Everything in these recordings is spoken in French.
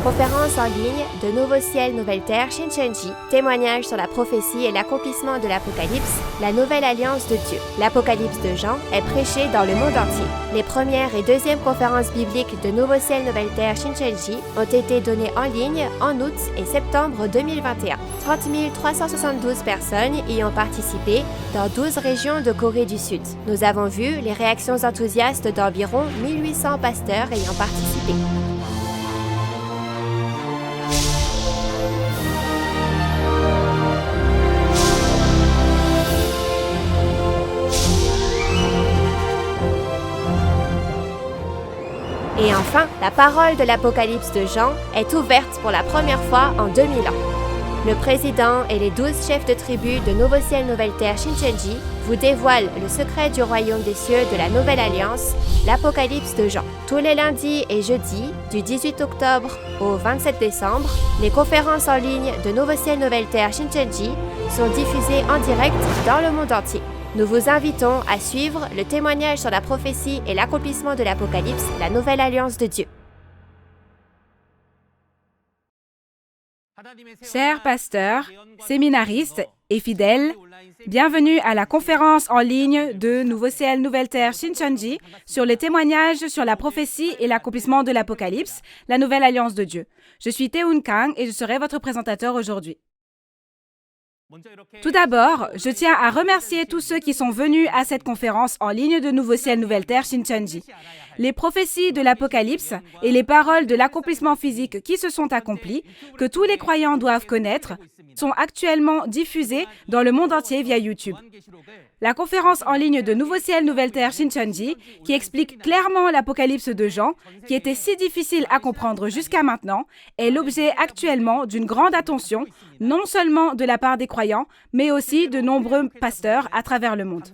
Conférence en ligne de Nouveau Ciel, Nouvelle Terre, Shincheonji, témoignage sur la prophétie et l'accomplissement de l'Apocalypse, la nouvelle alliance de Dieu. L'Apocalypse de Jean est prêché dans le monde entier. Les premières et deuxièmes conférences bibliques de Nouveau Ciel, Nouvelle Terre, Shincheonji ont été données en ligne en août et septembre 2021. 30 372 personnes y ont participé dans 12 régions de Corée du Sud. Nous avons vu les réactions enthousiastes d'environ 1800 pasteurs ayant participé. Et enfin, la parole de l'Apocalypse de Jean est ouverte pour la première fois en 2000 ans. Le président et les 12 chefs de tribu de Nouveau Ciel, Nouvelle Terre, Shincheonji vous dévoilent le secret du royaume des cieux de la Nouvelle Alliance, l'Apocalypse de Jean. Tous les lundis et jeudis, du 18 octobre au 27 décembre, les conférences en ligne de Nouveau Ciel, Nouvelle Terre, Shincheonji sont diffusées en direct dans le monde entier. Nous vous invitons à suivre le témoignage sur la prophétie et l'accomplissement de l'Apocalypse, la nouvelle alliance de Dieu. Chers pasteurs, séminaristes et fidèles, bienvenue à la conférence en ligne de Nouveau Ciel, Nouvelle Terre, Shincheonji sur les témoignages sur la prophétie et l'accomplissement de l'Apocalypse, la nouvelle alliance de Dieu. Je suis Tae-Hoon Kang et je serai votre présentateur aujourd'hui. Tout d'abord, je tiens à remercier tous ceux qui sont venus à cette conférence en ligne de Nouveau Ciel, Nouvelle Terre, Shincheonji. Les prophéties de l'Apocalypse et les paroles de l'accomplissement physique qui se sont accomplies, que tous les croyants doivent connaître, sont actuellement diffusées dans le monde entier via YouTube. La conférence en ligne de Nouveau Ciel, Nouvelle Terre, Shincheonji, qui explique clairement l'Apocalypse de Jean, qui était si difficile à comprendre jusqu'à maintenant, est l'objet actuellement d'une grande attention, non seulement de la part des croyants, mais aussi de nombreux pasteurs à travers le monde.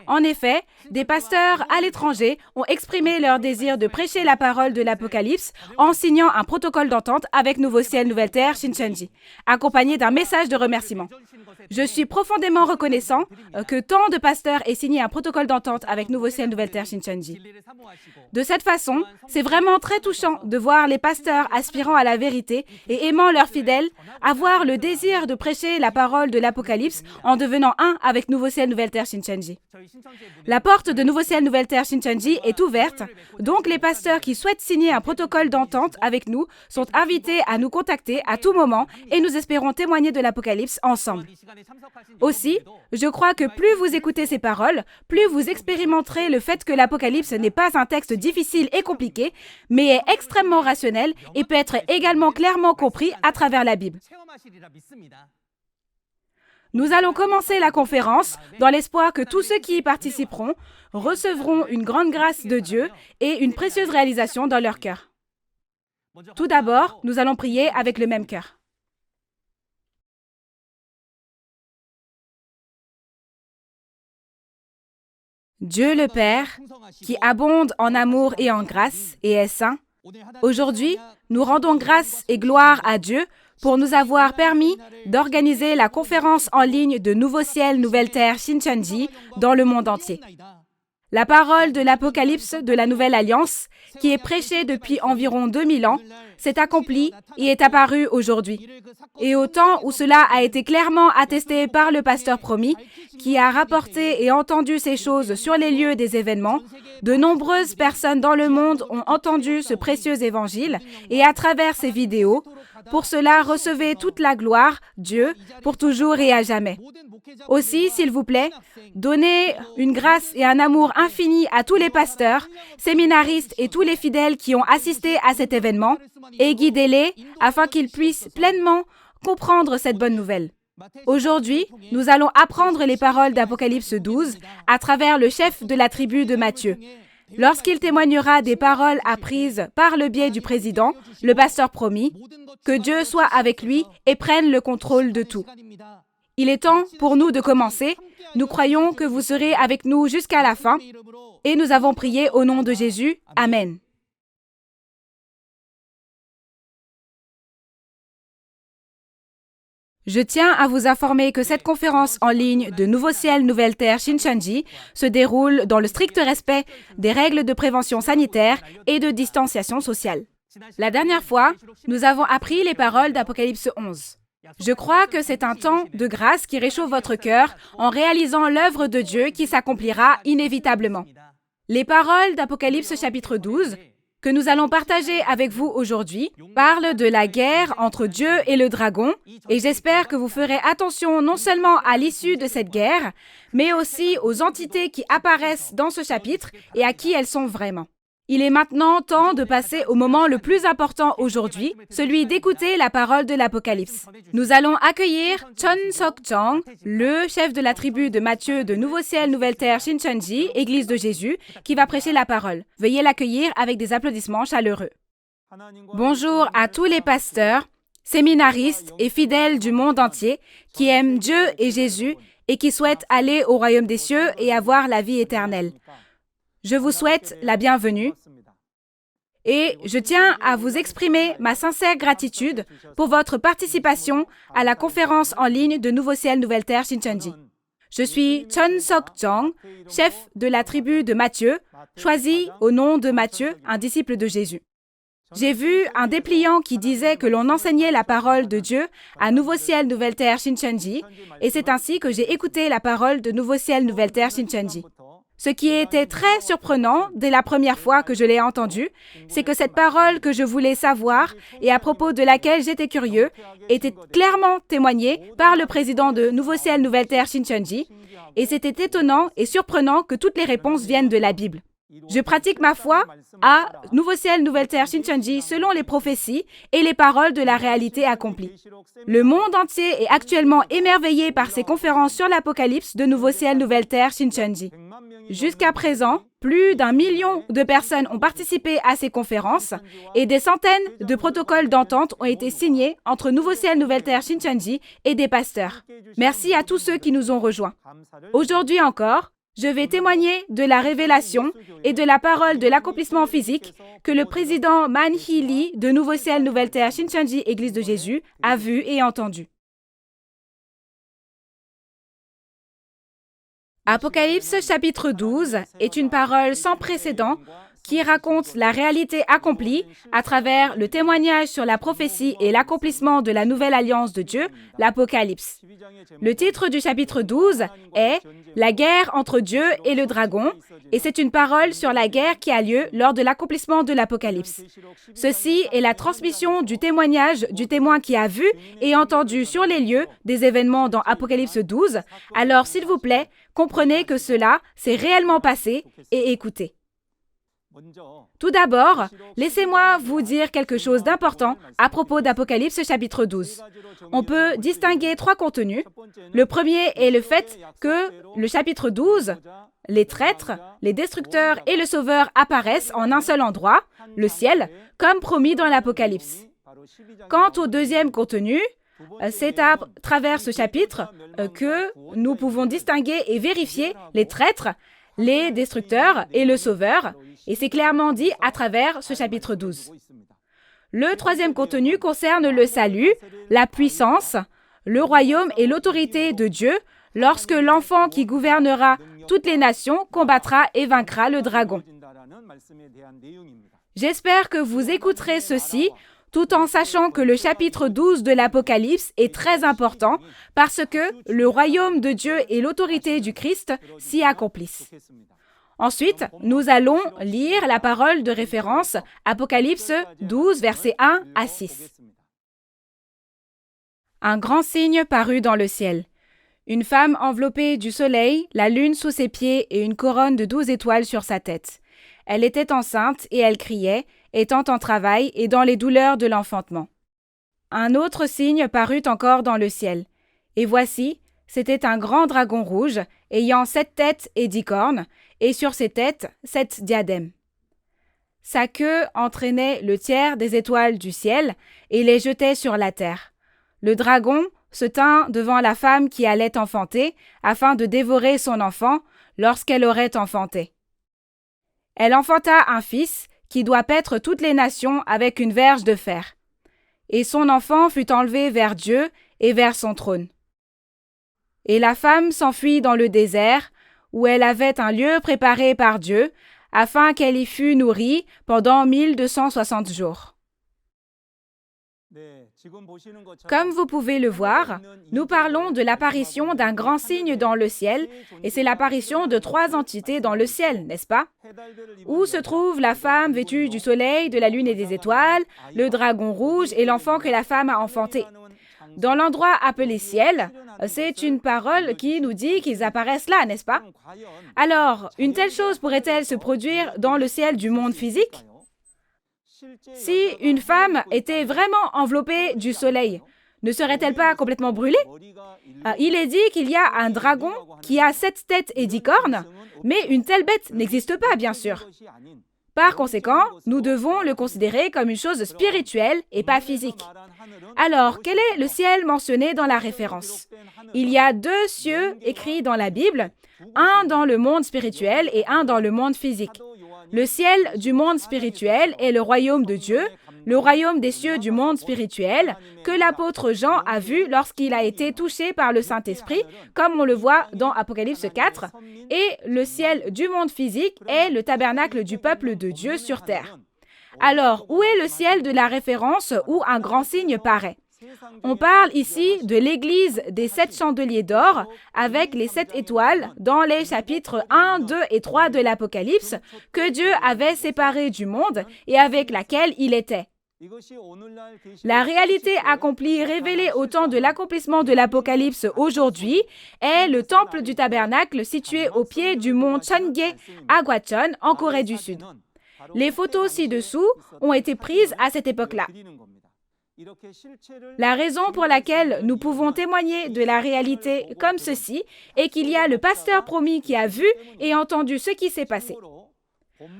En effet, des pasteurs à l'étranger ont exprimé leur désir de prêcher la parole de l'Apocalypse en signant un protocole d'entente avec Nouveau Ciel, Nouvelle Terre, Shincheonji, accompagné d'un message de remerciement. Je suis profondément reconnaissant que tant de pasteurs aient signé un protocole d'entente avec Nouveau Ciel, Nouvelle Terre, Shincheonji. De cette façon, c'est vraiment très touchant de voir les pasteurs aspirant à la vérité et aimant leurs fidèles avoir le désir de prêcher la parole de l'Apocalypse en devenant un avec Nouveau Ciel, Nouvelle Terre, Shincheonji. La porte de Nouveau Ciel, Nouvelle Terre, Shincheonji est ouverte, donc les pasteurs qui souhaitent signer un protocole d'entente avec nous sont invités à nous contacter à tout moment et nous espérons témoigner de l'Apocalypse ensemble. Aussi, je crois que plus vous écoutez ces paroles, plus vous expérimenterez le fait que l'Apocalypse n'est pas un texte difficile et compliqué, mais est extrêmement rationnel et peut être également clairement compris à travers la Bible. Nous allons commencer la conférence dans l'espoir que tous ceux qui y participeront recevront une grande grâce de Dieu et une précieuse réalisation dans leur cœur. Tout d'abord, nous allons prier avec le même cœur. Dieu le Père, qui abonde en amour et en grâce et est saint, aujourd'hui, nous rendons grâce et gloire à Dieu pour nous avoir permis d'organiser la conférence en ligne de Nouveau Ciel, Nouvelle Terre, Shincheonji dans le monde entier. La parole de l'Apocalypse de la Nouvelle Alliance, qui est prêchée depuis environ 2000 ans, s'est accomplie et est apparue aujourd'hui. Et au temps où cela a été clairement attesté par le pasteur promis, qui a rapporté et entendu ces choses sur les lieux des événements, de nombreuses personnes dans le monde ont entendu ce précieux évangile et à travers ces vidéos, pour cela recevez toute la gloire, Dieu, pour toujours et à jamais. Aussi, s'il vous plaît, donnez une grâce et un amour infini à tous les pasteurs, séminaristes et tous les fidèles qui ont assisté à cet événement et guidez-les afin qu'ils puissent pleinement comprendre cette bonne nouvelle. Aujourd'hui, nous allons apprendre les paroles d'Apocalypse 12 à travers le chef de la tribu de Matthieu. Lorsqu'il témoignera des paroles apprises par le biais du président, le pasteur promis, que Dieu soit avec lui et prenne le contrôle de tout. Il est temps pour nous de commencer. Nous croyons que vous serez avec nous jusqu'à la fin et nous avons prié au nom de Jésus. Amen. Je tiens à vous informer que cette conférence en ligne de Nouveau Ciel, Nouvelle Terre, Shincheonji se déroule dans le strict respect des règles de prévention sanitaire et de distanciation sociale. La dernière fois, nous avons appris les paroles d'Apocalypse 11. Je crois que c'est un temps de grâce qui réchauffe votre cœur en réalisant l'œuvre de Dieu qui s'accomplira inévitablement. Les paroles d'Apocalypse chapitre 12, que nous allons partager avec vous aujourd'hui, parlent de la guerre entre Dieu et le dragon, et j'espère que vous ferez attention non seulement à l'issue de cette guerre, mais aussi aux entités qui apparaissent dans ce chapitre et à qui elles sont vraiment. Il est maintenant temps de passer au moment le plus important aujourd'hui, celui d'écouter la parole de l'Apocalypse. Nous allons accueillir Chon Sok-jong, le chef de la tribu de Matthieu de Nouveau Ciel, Nouvelle Terre, Shincheonji, Église de Jésus, qui va prêcher la parole. Veuillez l'accueillir avec des applaudissements chaleureux. Bonjour à tous les pasteurs, séminaristes et fidèles du monde entier qui aiment Dieu et Jésus et qui souhaitent aller au royaume des cieux et avoir la vie éternelle. Je vous souhaite la bienvenue et je tiens à vous exprimer ma sincère gratitude pour votre participation à la conférence en ligne de Nouveau Ciel, Nouvelle Terre, Shincheonji. Je suis Chon Sok-jong, chef de la tribu de Matthieu, choisi au nom de Matthieu, un disciple de Jésus. J'ai vu un dépliant qui disait que l'on enseignait la parole de Dieu à Nouveau Ciel, Nouvelle Terre, Shincheonji, et c'est ainsi que j'ai écouté la parole de Nouveau Ciel, Nouvelle Terre, Shincheonji. Ce qui était très surprenant dès la première fois que je l'ai entendue, c'est que cette parole que je voulais savoir et à propos de laquelle j'étais curieux était clairement témoignée par le président de Nouveau Ciel, Nouvelle Terre, Shincheonji, et c'était étonnant et surprenant que toutes les réponses viennent de la Bible. Je pratique ma foi à Nouveau Ciel, Nouvelle Terre, Shincheonji selon les prophéties et les paroles de la réalité accomplie. Le monde entier est actuellement émerveillé par ces conférences sur l'Apocalypse de Nouveau Ciel, Nouvelle Terre, Shincheonji. Jusqu'à présent, plus d'1 million de personnes ont participé à ces conférences et des centaines de protocoles d'entente ont été signés entre Nouveau Ciel, Nouvelle Terre, Shincheonji et des pasteurs. Merci à tous ceux qui nous ont rejoints. Aujourd'hui encore, je vais témoigner de la révélation et de la parole de l'accomplissement physique que le président Man Hee-lee de Nouveau Ciel, Nouvelle Terre, Shincheonji, Église de Jésus, a vu et entendu. Apocalypse chapitre 12 est une parole sans précédent qui raconte la réalité accomplie à travers le témoignage sur la prophétie et l'accomplissement de la nouvelle alliance de Dieu, l'Apocalypse. Le titre du chapitre 12 est « La guerre entre Dieu et le dragon » et c'est une parole sur la guerre qui a lieu lors de l'accomplissement de l'Apocalypse. Ceci est la transmission du témoignage du témoin qui a vu et entendu sur les lieux des événements dans Apocalypse 12. Alors, s'il vous plaît, comprenez que cela s'est réellement passé et écoutez. Tout d'abord, laissez-moi vous dire quelque chose d'important à propos d'Apocalypse chapitre 12. On peut distinguer 3 contenus. Le premier est le fait que le chapitre 12, les traîtres, les destructeurs et le sauveur apparaissent en un seul endroit, le ciel, comme promis dans l'Apocalypse. Quant au deuxième contenu, c'est à travers ce chapitre que nous pouvons distinguer et vérifier les traîtres, les destructeurs et le sauveur, et c'est clairement dit à travers ce chapitre 12. Le troisième contenu concerne le salut, la puissance, le royaume et l'autorité de Dieu lorsque l'enfant qui gouvernera toutes les nations combattra et vaincra le dragon. J'espère que vous écouterez ceci tout en sachant que le chapitre 12 de l'Apocalypse est très important parce que le royaume de Dieu et l'autorité du Christ s'y accomplissent. Ensuite, nous allons lire la parole de référence Apocalypse 12, versets 1 à 6. Un grand signe parut dans le ciel. Une femme enveloppée du soleil, la lune sous ses pieds et une couronne de 12 étoiles sur sa tête. Elle était enceinte et elle criait, étant en travail et dans les douleurs de l'enfantement. Un autre signe parut encore dans le ciel. Et voici, c'était un grand dragon rouge, ayant 7 têtes et 10 cornes, et sur ses têtes 7 diadèmes. Sa queue entraînait le tiers des étoiles du ciel et les jetait sur la terre. Le dragon se tint devant la femme qui allait enfanter, afin de dévorer son enfant lorsqu'elle aurait enfanté. Elle enfanta un fils qui doit paître toutes les nations avec une verge de fer. Et son enfant fut enlevé vers Dieu et vers son trône. Et la femme s'enfuit dans le désert, où elle avait un lieu préparé par Dieu, afin qu'elle y fût nourrie pendant 1260 jours. Comme vous pouvez le voir, nous parlons de l'apparition d'un grand signe dans le ciel, et c'est l'apparition de 3 entités dans le ciel, n'est-ce pas? Où se trouve la femme vêtue du soleil, de la lune et des étoiles, le dragon rouge et l'enfant que la femme a enfanté? Dans l'endroit appelé ciel, c'est une parole qui nous dit qu'ils apparaissent là, n'est-ce pas? Alors, une telle chose pourrait-elle se produire dans le ciel du monde physique? Si une femme était vraiment enveloppée du soleil, ne serait-elle pas complètement brûlée? Il est dit qu'il y a un dragon qui a 7 têtes et 10 cornes, mais une telle bête n'existe pas, bien sûr. Par conséquent, nous devons le considérer comme une chose spirituelle et pas physique. Alors, quel est le ciel mentionné dans la référence? Il y a 2 cieux écrits dans la Bible, un dans le monde spirituel et un dans le monde physique. Le ciel du monde spirituel est le royaume de Dieu, le royaume des cieux du monde spirituel, que l'apôtre Jean a vu lorsqu'il a été touché par le Saint-Esprit, comme on le voit dans Apocalypse 4, et le ciel du monde physique est le tabernacle du peuple de Dieu sur terre. Alors, où est le ciel de la référence où un grand signe paraît? On parle ici de l'église des 7 chandeliers d'or avec les 7 étoiles dans les chapitres 1, 2 et 3 de l'Apocalypse que Dieu avait séparé du monde et avec laquelle il était. La réalité accomplie révélée au temps de l'accomplissement de l'Apocalypse aujourd'hui est le temple du tabernacle situé au pied du mont Cheonggye à Gwacheon en Corée du Sud. Les photos ci-dessous ont été prises à cette époque-là. La raison pour laquelle nous pouvons témoigner de la réalité comme ceci est qu'il y a le pasteur promis qui a vu et entendu ce qui s'est passé.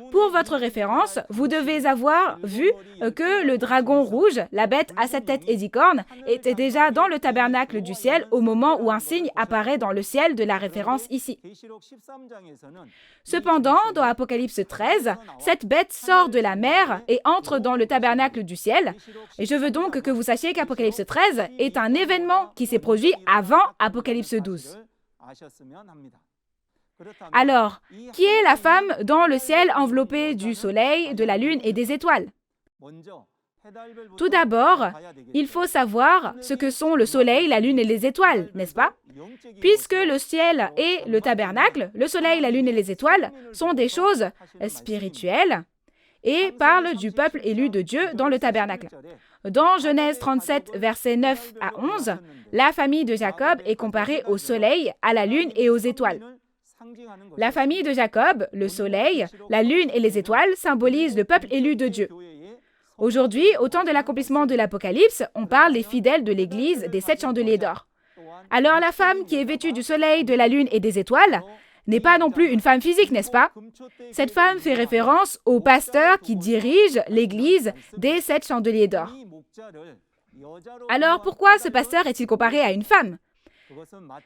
Pour votre référence, vous devez avoir vu que le dragon rouge, la bête à 7 têtes et 10 cornes, était déjà dans le tabernacle du ciel au moment où un signe apparaît dans le ciel de la référence ici. Cependant, dans Apocalypse 13, cette bête sort de la mer et entre dans le tabernacle du ciel. Et je veux donc que vous sachiez qu'Apocalypse 13 est un événement qui s'est produit avant Apocalypse 12. Alors, qui est la femme dans le ciel enveloppée du soleil, de la lune et des étoiles? Tout d'abord, il faut savoir ce que sont le soleil, la lune et les étoiles, n'est-ce pas? Puisque le ciel et le tabernacle, le soleil, la lune et les étoiles sont des choses spirituelles et parlent du peuple élu de Dieu dans le tabernacle. Dans Genèse 37, versets 9 à 11, la famille de Jacob est comparée au soleil, à la lune et aux étoiles. La famille de Jacob, le soleil, la lune et les étoiles symbolisent le peuple élu de Dieu. Aujourd'hui, au temps de l'accomplissement de l'Apocalypse, on parle des fidèles de l'église des 7 chandeliers d'or. Alors la femme qui est vêtue du soleil, de la lune et des étoiles n'est pas non plus une femme physique, n'est-ce pas? Cette femme fait référence au pasteur qui dirige l'église des 7 chandeliers d'or. Alors pourquoi ce pasteur est-il comparé à une femme?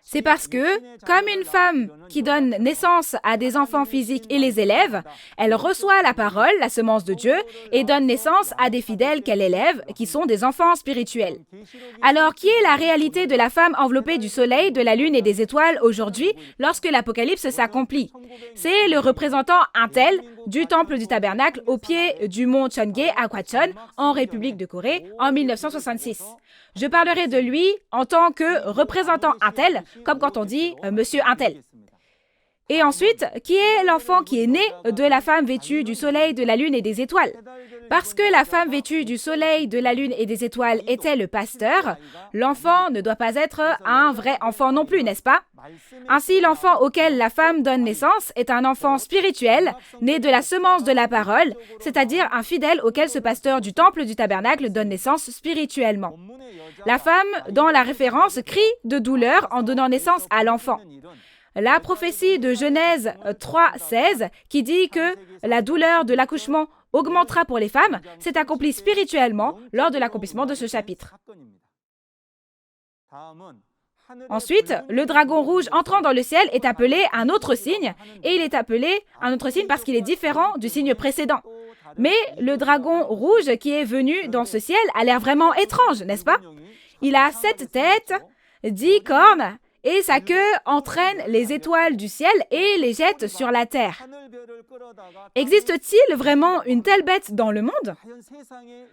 C'est parce que, comme une femme qui donne naissance à des enfants physiques et les élève, elle reçoit la parole, la semence de Dieu, et donne naissance à des fidèles qu'elle élève, qui sont des enfants spirituels. Alors, qui est la réalité de la femme enveloppée du soleil, de la lune et des étoiles aujourd'hui, lorsque l'Apocalypse s'accomplit? C'est le représentant Intel du temple du tabernacle au pied du mont Cheonggye à Gwacheon, en République de Corée, en 1966. Je parlerai de lui en tant que représentant Intel, comme quand on dit Monsieur Intel. Et ensuite, qui est l'enfant qui est né de la femme vêtue du soleil, de la lune et des étoiles? Parce que la femme vêtue du soleil, de la lune et des étoiles était le pasteur, l'enfant ne doit pas être un vrai enfant non plus, n'est-ce pas? Ainsi, l'enfant auquel la femme donne naissance est un enfant spirituel, né de la semence de la parole, c'est-à-dire un fidèle auquel ce pasteur du temple du tabernacle donne naissance spirituellement. La femme, dans la référence, crie de douleur en donnant naissance à l'enfant. La prophétie de Genèse 3:16, qui dit que la douleur de l'accouchement augmentera pour les femmes, s'est accomplie spirituellement lors de l'accomplissement de ce chapitre. Ensuite, le dragon rouge entrant dans le ciel est appelé un autre signe, et il est appelé un autre signe parce qu'il est différent du signe précédent. Mais le dragon rouge qui est venu dans ce ciel a l'air vraiment étrange, n'est-ce pas? Il a 7 têtes, 10 cornes, et sa queue entraîne les étoiles du ciel et les jette sur la terre. Existe-t-il vraiment une telle bête dans le monde?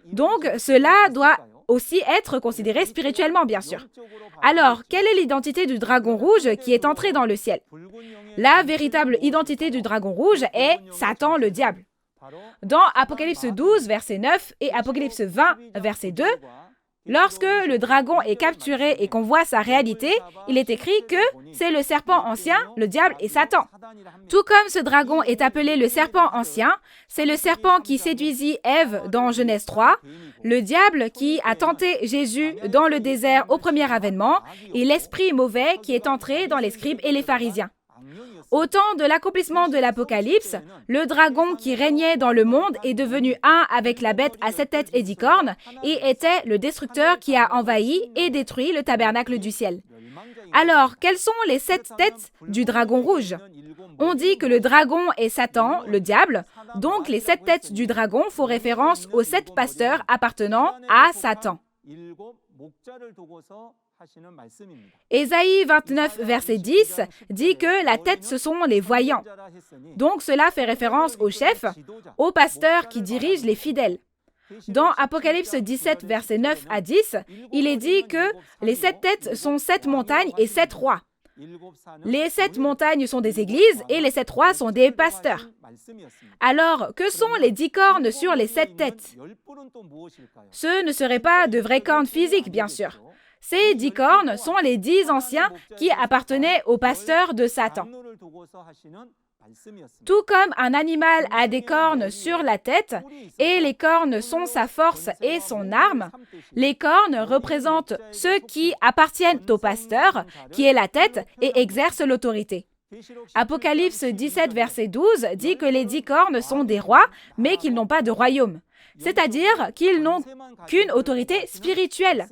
Donc, cela doit aussi être considéré spirituellement, bien sûr. Alors, quelle est l'identité du dragon rouge qui est entré dans le ciel? La véritable identité du dragon rouge est Satan, le diable. Dans Apocalypse 12, verset 9 et Apocalypse 20, verset 2, lorsque le dragon est capturé et qu'on voit sa réalité, il est écrit que c'est le serpent ancien, le diable et Satan. Tout comme ce dragon est appelé le serpent ancien, c'est le serpent qui séduisit Ève dans Genèse 3, le diable qui a tenté Jésus dans le désert au premier avènement et l'esprit mauvais qui est entré dans les scribes et les pharisiens. Au temps de l'accomplissement de l'Apocalypse, le dragon qui régnait dans le monde est devenu un avec la bête à 7 têtes et 10 cornes et était le destructeur qui a envahi et détruit le tabernacle du ciel. Alors, quelles sont les 7 têtes du dragon rouge? On dit que le dragon est Satan, le diable, donc les 7 têtes du dragon font référence aux 7 pasteurs appartenant à Satan. Ésaïe 29, verset 10 dit que la tête, ce sont les voyants. Donc cela fait référence aux chefs, aux pasteurs qui dirigent les fidèles. Dans Apocalypse 17, verset 9 à 10, il est dit que les 7 têtes sont 7 montagnes et 7 rois. Les 7 montagnes sont des églises et les 7 rois sont des pasteurs. Alors, que sont les 10 cornes sur les 7 têtes? Ce ne seraient pas de vraies cornes physiques, bien sûr. Ces 10 cornes sont les 10 anciens qui appartenaient aux pasteurs de Satan. Tout comme un animal a des cornes sur la tête, et les cornes sont sa force et son arme, les cornes représentent ceux qui appartiennent au pasteur, qui est la tête et exerce l'autorité. Apocalypse 17, verset 12 dit que les 10 cornes sont des rois, mais qu'ils n'ont pas de royaume, c'est-à-dire qu'ils n'ont qu'une autorité spirituelle.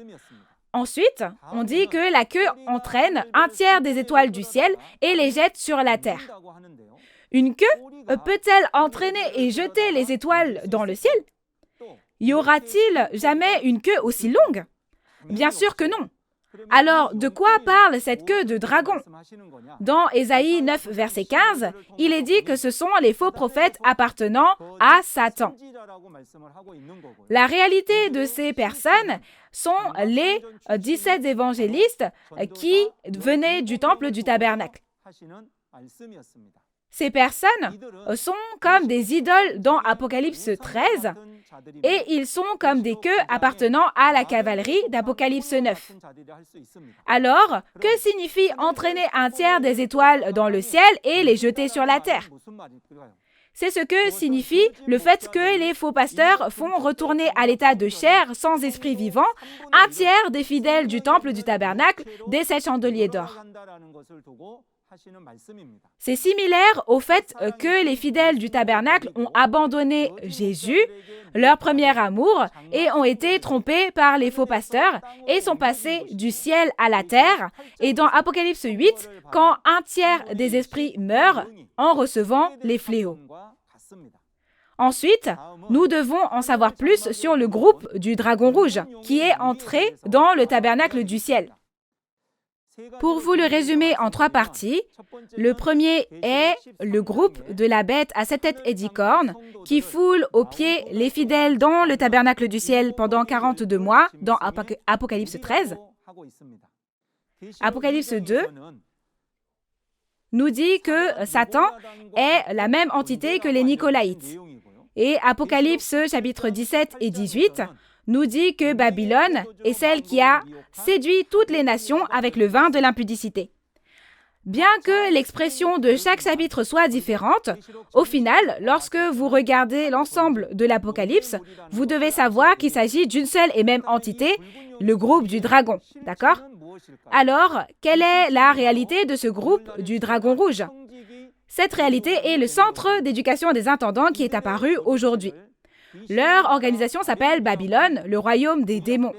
Ensuite, on dit que la queue entraîne un tiers des étoiles du ciel et les jette sur la terre. Une queue peut-elle entraîner et jeter les étoiles dans le ciel? Y aura-t-il jamais une queue aussi longue? Bien sûr que non. Alors, de quoi parle cette queue de dragon? Dans Ésaïe 9, verset 15, il est dit que ce sont les faux prophètes appartenant à Satan. La réalité de ces personnes sont les 17 évangélistes qui venaient du temple du tabernacle. Ces personnes sont comme des idoles dans Apocalypse 13 et ils sont comme des queues appartenant à la cavalerie d'Apocalypse 9. Alors, que signifie entraîner un tiers des étoiles dans le ciel et les jeter sur la terre? C'est ce que signifie le fait que les faux pasteurs font retourner à l'état de chair sans esprit vivant un tiers des fidèles du temple du tabernacle des 7 chandeliers d'or. C'est similaire au fait que les fidèles du tabernacle ont abandonné Jésus, leur premier amour, et ont été trompés par les faux pasteurs et sont passés du ciel à la terre. Et dans Apocalypse 8, quand un tiers des esprits meurent en recevant les fléaux. Ensuite, nous devons en savoir plus sur le groupe du dragon rouge qui est entré dans le tabernacle du ciel. Pour vous le résumer en 3 parties, le premier est le groupe de la bête à 7 têtes et 10 cornes qui foule aux pieds les fidèles dans le tabernacle du ciel pendant 42 mois dans Apocalypse 13. Apocalypse 2 nous dit que Satan est la même entité que les Nicolaïtes. Et Apocalypse chapitre 17 et 18 nous dit que Babylone est celle qui a séduit toutes les nations avec le vin de l'impudicité. Bien que l'expression de chaque chapitre soit différente, au final, lorsque vous regardez l'ensemble de l'Apocalypse, vous devez savoir qu'il s'agit d'une seule et même entité, le groupe du dragon, d'accord? Alors, quelle est la réalité de ce groupe du dragon rouge? Cette réalité est le centre d'éducation des intendants qui est apparu aujourd'hui. Leur organisation s'appelle Babylone, le royaume des démons.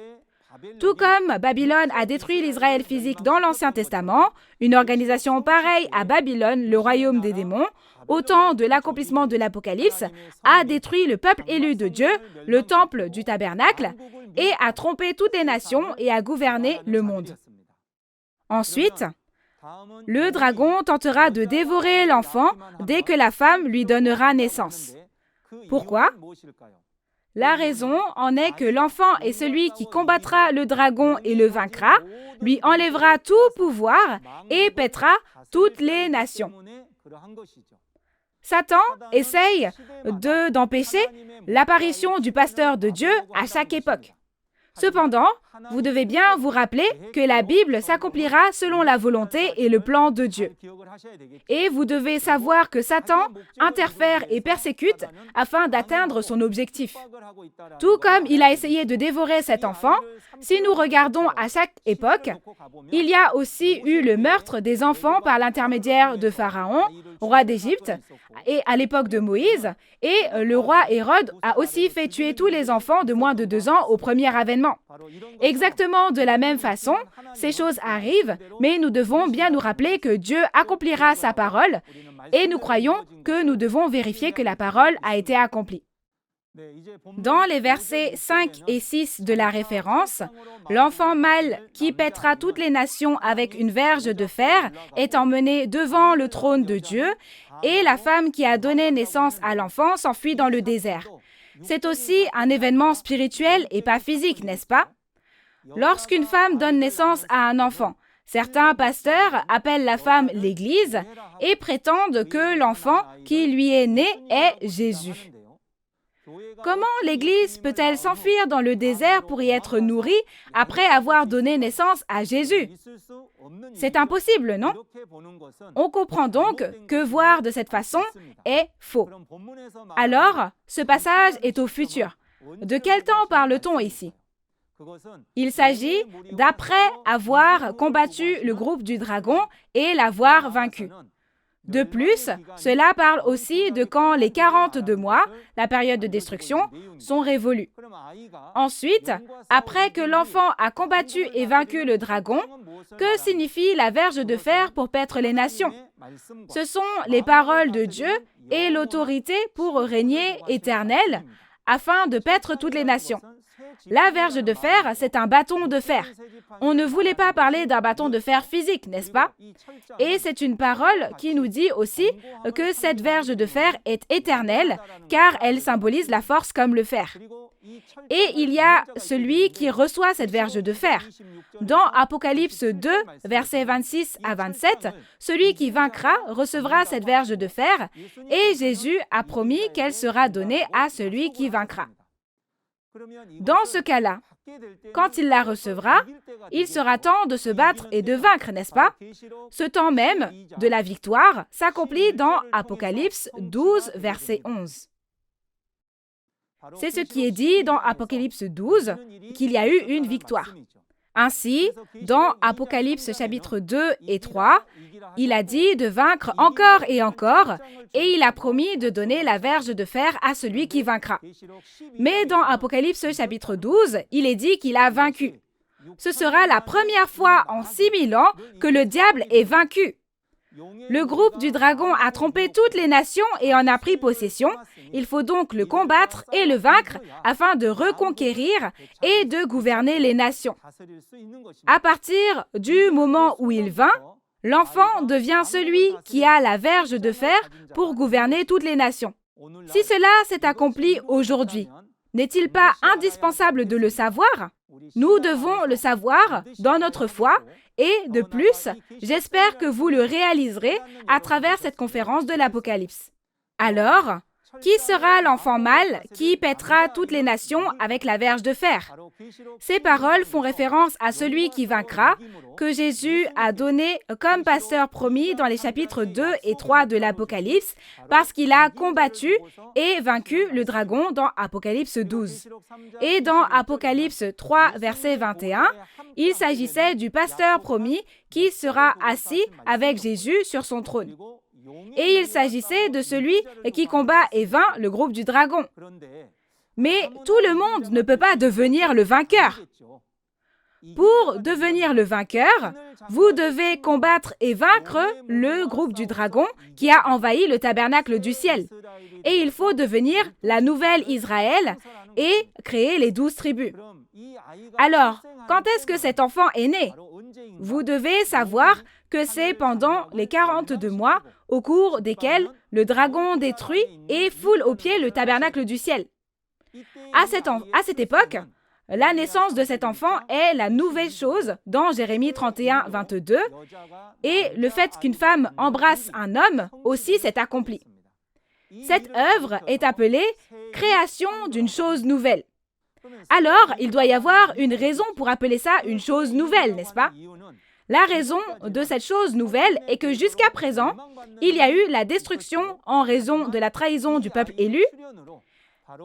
Tout comme Babylone a détruit l'Israël physique dans l'Ancien Testament, une organisation pareille à Babylone, le royaume des démons, au temps de l'accomplissement de l'Apocalypse, a détruit le peuple élu de Dieu, le temple du tabernacle, et a trompé toutes les nations et a gouverné le monde. Ensuite, le dragon tentera de dévorer l'enfant dès que la femme lui donnera naissance. Pourquoi? La raison en est que l'enfant est celui qui combattra le dragon et le vaincra, lui enlèvera tout pouvoir et paîtra toutes les nations. Satan essaye d'empêcher l'apparition du pasteur de Dieu à chaque époque. Cependant, vous devez bien vous rappeler que la Bible s'accomplira selon la volonté et le plan de Dieu. Et vous devez savoir que Satan interfère et persécute afin d'atteindre son objectif. Tout comme il a essayé de dévorer cet enfant, si nous regardons à chaque époque, il y a aussi eu le meurtre des enfants par l'intermédiaire de Pharaon, roi d'Égypte, et à l'époque de Moïse, et le roi Hérode a aussi fait tuer tous les enfants de moins de 2 ans au premier avènement. Exactement de la même façon, ces choses arrivent, mais nous devons bien nous rappeler que Dieu accomplira sa parole et nous croyons que nous devons vérifier que la parole a été accomplie. Dans les versets 5 et 6 de la référence, l'enfant mâle qui paîtra toutes les nations avec une verge de fer est emmené devant le trône de Dieu et la femme qui a donné naissance à l'enfant s'enfuit dans le désert. C'est aussi un événement spirituel et pas physique, n'est-ce pas? Lorsqu'une femme donne naissance à un enfant, certains pasteurs appellent la femme l'Église et prétendent que l'enfant qui lui est né est Jésus. Comment l'Église peut-elle s'enfuir dans le désert pour y être nourrie après avoir donné naissance à Jésus? C'est impossible, non? On comprend donc que voir de cette façon est faux. Alors, ce passage est au futur. De quel temps parle-t-on ici? Il s'agit d'après avoir combattu le groupe du dragon et l'avoir vaincu. De plus, cela parle aussi de quand les 42 mois, la période de destruction, sont révolus. Ensuite, après que l'enfant a combattu et vaincu le dragon, que signifie la verge de fer pour paître les nations? Ce sont les paroles de Dieu et l'autorité pour régner éternel afin de paître toutes les nations. La verge de fer, c'est un bâton de fer. On ne voulait pas parler d'un bâton de fer physique, n'est-ce pas? Et c'est une parole qui nous dit aussi que cette verge de fer est éternelle, car elle symbolise la force comme le fer. Et il y a celui qui reçoit cette verge de fer. Dans Apocalypse 2, versets 26 à 27, celui qui vaincra recevra cette verge de fer, et Jésus a promis qu'elle sera donnée à celui qui vaincra. Dans ce cas-là, quand il la recevra, il sera temps de se battre et de vaincre, n'est-ce pas? Ce temps même de la victoire s'accomplit dans Apocalypse 12, verset 11. C'est ce qui est dit dans Apocalypse 12, qu'il y a eu une victoire. Ainsi, dans Apocalypse chapitre 2 et 3, il a dit de vaincre encore et et il a promis de donner la verge de fer à celui qui vaincra. Mais dans Apocalypse chapitre 12, il est dit qu'il a vaincu. Ce sera la première fois en 6000 ans que le diable est vaincu. Le groupe du dragon a trompé toutes les nations et en a pris possession. Il faut donc le combattre et le vaincre afin de reconquérir et de gouverner les nations. À partir du moment où il vainc, l'enfant devient celui qui a la verge de fer pour gouverner toutes les nations. Si cela s'est accompli aujourd'hui, n'est-il pas indispensable de le savoir? Nous devons le savoir dans notre foi et, de plus, j'espère que vous le réaliserez à travers cette conférence de l'Apocalypse. Alors, qui sera l'enfant mâle qui paîtra toutes les nations avec la verge de fer? Ces paroles font référence à celui qui vaincra, que Jésus a donné comme pasteur promis dans les chapitres 2 et 3 de l'Apocalypse, parce qu'il a combattu et vaincu le dragon dans Apocalypse 12. Et dans Apocalypse 3, verset 21, il s'agissait du pasteur promis qui sera assis avec Jésus sur son trône. Et il s'agissait de celui qui combat et vainc le groupe du dragon. Mais tout le monde ne peut pas devenir le vainqueur. Pour devenir le vainqueur, vous devez combattre et vaincre le groupe du dragon qui a envahi le tabernacle du ciel. Et il faut devenir la nouvelle Israël et créer les 12 tribus. Alors, quand est-ce que cet enfant est né? Vous devez savoir que c'est pendant les 42 mois au cours desquels le dragon détruit et foule aux pieds le tabernacle du ciel. À cette époque, la naissance de cet enfant est la nouvelle chose dans Jérémie 31, 22, et le fait qu'une femme embrasse un homme aussi s'est accompli. Cette œuvre est appelée « création d'une chose nouvelle ». Alors, il doit y avoir une raison pour appeler ça une chose nouvelle, n'est-ce pas? La raison de cette chose nouvelle est que jusqu'à présent, il y a eu la destruction en raison de la trahison du peuple élu,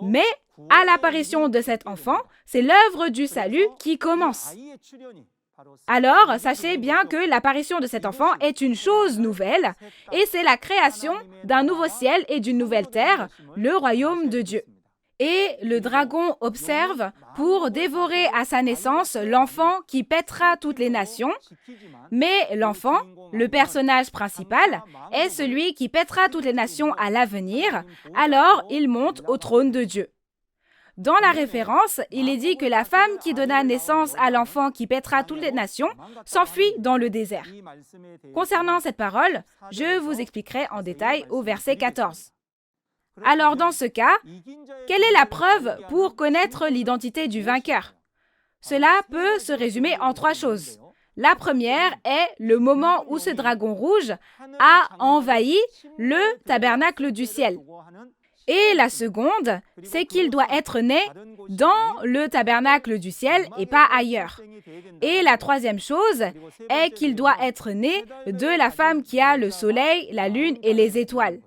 mais à l'apparition de cet enfant, c'est l'œuvre du salut qui commence. Alors, sachez bien que l'apparition de cet enfant est une chose nouvelle et c'est la création d'un nouveau ciel et d'une nouvelle terre, le royaume de Dieu. Et le dragon observe pour dévorer à sa naissance l'enfant qui pètera toutes les nations, mais l'enfant, le personnage principal, est celui qui pètera toutes les nations à l'avenir, alors il monte au trône de Dieu. Dans la référence, il est dit que la femme qui donna naissance à l'enfant qui pètera toutes les nations s'enfuit dans le désert. Concernant cette parole, je vous expliquerai en détail au verset 14. Alors dans ce cas, quelle est la preuve pour connaître l'identité du vainqueur? Cela peut se résumer en 3 choses. La première est le moment où ce dragon rouge a envahi le tabernacle du ciel. Et la seconde, c'est qu'il doit être né dans le tabernacle du ciel et pas ailleurs. Et la troisième chose est qu'il doit être né de la femme qui a le soleil, la lune et les étoiles.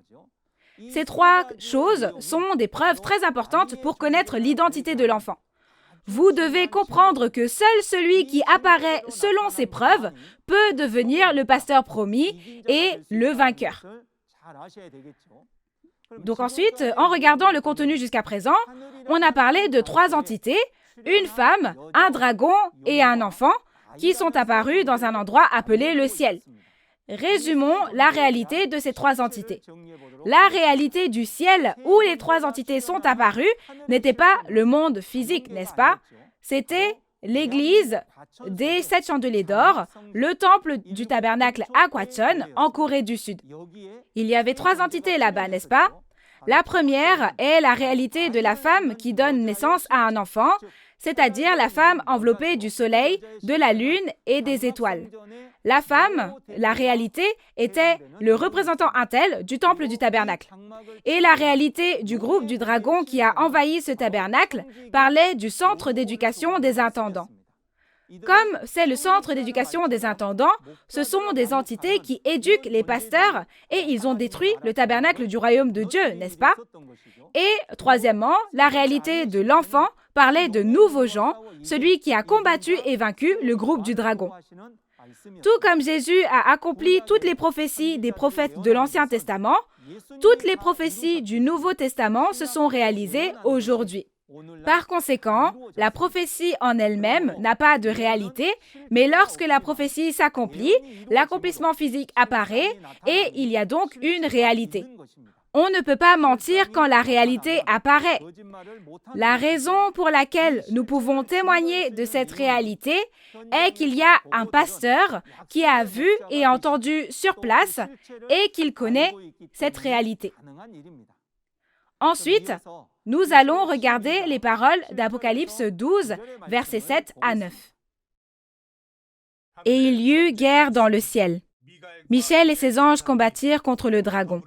Ces 3 choses sont des preuves très importantes pour connaître l'identité de l'enfant. Vous devez comprendre que seul celui qui apparaît selon ces preuves peut devenir le pasteur promis et le vainqueur. Donc ensuite, en regardant le contenu jusqu'à présent, on a parlé de 3 entités, une femme, un dragon et un enfant, qui sont apparus dans un endroit appelé le ciel. Résumons la réalité de ces 3 entités. La réalité du ciel où les 3 entités sont apparues n'était pas le monde physique, n'est-ce pas? C'était l'église des 7 chandeliers d'or, le temple du tabernacle à Gwacheon, en Corée du Sud. Il y avait 3 entités là-bas, n'est-ce pas? La première est la réalité de la femme qui donne naissance à un enfant, c'est-à-dire la femme enveloppée du soleil, de la lune et des étoiles. La femme, la réalité, était le représentant intel du temple du tabernacle. Et la réalité du groupe du dragon qui a envahi ce tabernacle parlait du centre d'éducation des intendants. Comme c'est le centre d'éducation des intendants, ce sont des entités qui éduquent les pasteurs et ils ont détruit le tabernacle du royaume de Dieu, n'est-ce pas? Et troisièmement, la réalité de l'enfant parlait de nouveaux gens, celui qui a combattu et vaincu le groupe du dragon. Tout comme Jésus a accompli toutes les prophéties des prophètes de l'Ancien Testament, toutes les prophéties du Nouveau Testament se sont réalisées aujourd'hui. Par conséquent, la prophétie en elle-même n'a pas de réalité, mais lorsque la prophétie s'accomplit, l'accomplissement physique apparaît et il y a donc une réalité. On ne peut pas mentir quand la réalité apparaît. La raison pour laquelle nous pouvons témoigner de cette réalité est qu'il y a un pasteur qui a vu et entendu sur place et qu'il connaît cette réalité. Ensuite, nous allons regarder les paroles d'Apocalypse 12, versets 7 à 9. Et il y eut guerre dans le ciel. Michel et ses anges combattirent contre le dragon.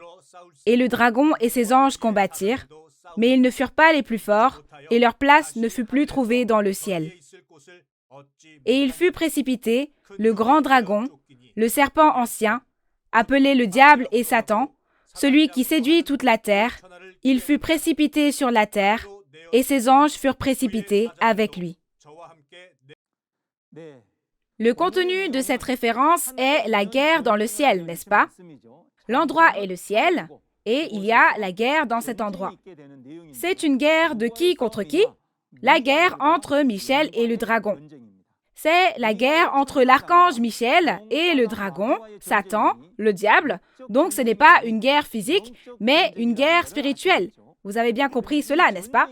Et le dragon et ses anges combattirent, mais ils ne furent pas les plus forts, et leur place ne fut plus trouvée dans le ciel. Et il fut précipité, le grand dragon, le serpent ancien, appelé le diable et Satan, celui qui séduit toute la terre, il fut précipité sur la terre, et ses anges furent précipités avec lui. Le contenu de cette référence est la guerre dans le ciel, n'est-ce pas? L'endroit est le ciel, et il y a la guerre dans cet endroit. C'est une guerre de qui contre qui? La guerre entre Michel et le dragon. C'est la guerre entre l'archange Michel et le dragon, Satan, le diable. Donc ce n'est pas une guerre physique, mais une guerre spirituelle. Vous avez bien compris cela, n'est-ce pas?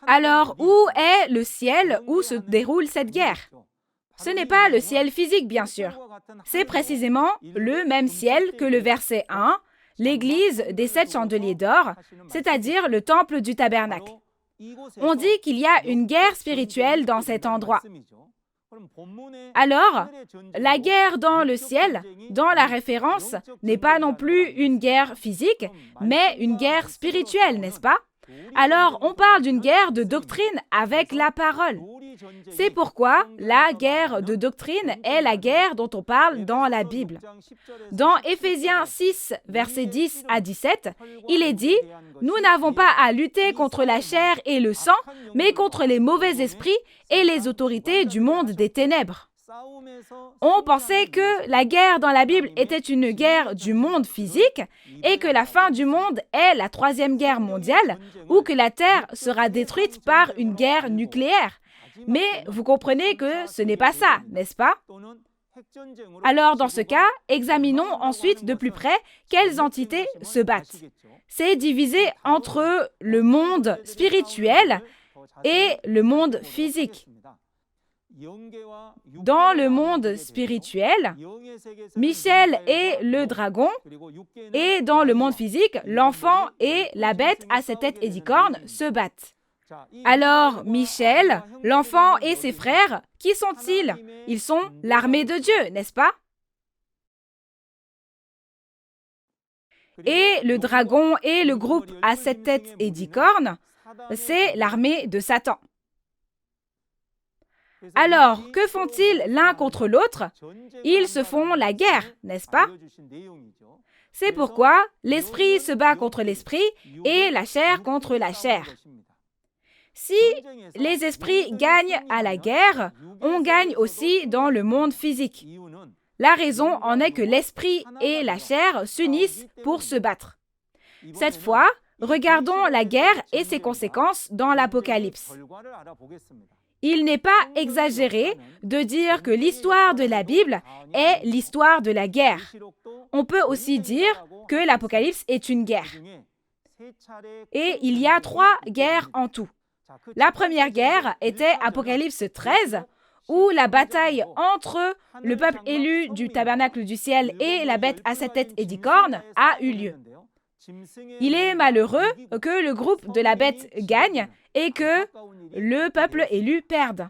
Alors, où est le ciel où se déroule cette guerre? Ce n'est pas le ciel physique, bien sûr. C'est précisément le même ciel que le verset 1, l'église des 7 chandeliers d'or, c'est-à-dire le temple du tabernacle. On dit qu'il y a une guerre spirituelle dans cet endroit. Alors, la guerre dans le ciel, dans la référence, n'est pas non plus une guerre physique, mais une guerre spirituelle, n'est-ce pas? Alors, on parle d'une guerre de doctrine avec la parole. C'est pourquoi la guerre de doctrine est la guerre dont on parle dans la Bible. Dans Éphésiens 6, versets 10 à 17, il est dit « Nous n'avons pas à lutter contre la chair et le sang, mais contre les mauvais esprits et les autorités du monde des ténèbres. » On pensait que la guerre dans la Bible était une guerre du monde physique et que la fin du monde est la troisième guerre mondiale ou que la Terre sera détruite par une guerre nucléaire. Mais vous comprenez que ce n'est pas ça, n'est-ce pas? Alors dans ce cas, examinons ensuite de plus près quelles entités se battent. C'est divisé entre le monde spirituel et le monde physique. Dans le monde spirituel, Michel est le dragon, et dans le monde physique, l'enfant et la bête à 7 têtes et 10 cornes se battent. Alors, Michel, l'enfant et ses frères, qui sont-ils? Ils sont l'armée de Dieu, n'est-ce pas? Et le dragon et le groupe à 7 têtes et 10 cornes, c'est l'armée de Satan. Alors, que font-ils l'un contre l'autre? Ils se font la guerre, n'est-ce pas? C'est pourquoi l'esprit se bat contre l'esprit et la chair contre la chair. Si les esprits gagnent à la guerre, on gagne aussi dans le monde physique. La raison en est que l'esprit et la chair s'unissent pour se battre. Cette fois, regardons la guerre et ses conséquences dans l'Apocalypse. Il n'est pas exagéré de dire que l'histoire de la Bible est l'histoire de la guerre. On peut aussi dire que l'Apocalypse est une guerre. Et il y a 3 guerres en tout. La première guerre était Apocalypse 13, où la bataille entre le peuple élu du tabernacle du ciel et la bête à 7 têtes et 10 cornes a eu lieu. Il est malheureux que le groupe de la bête gagne et que le peuple élu perde.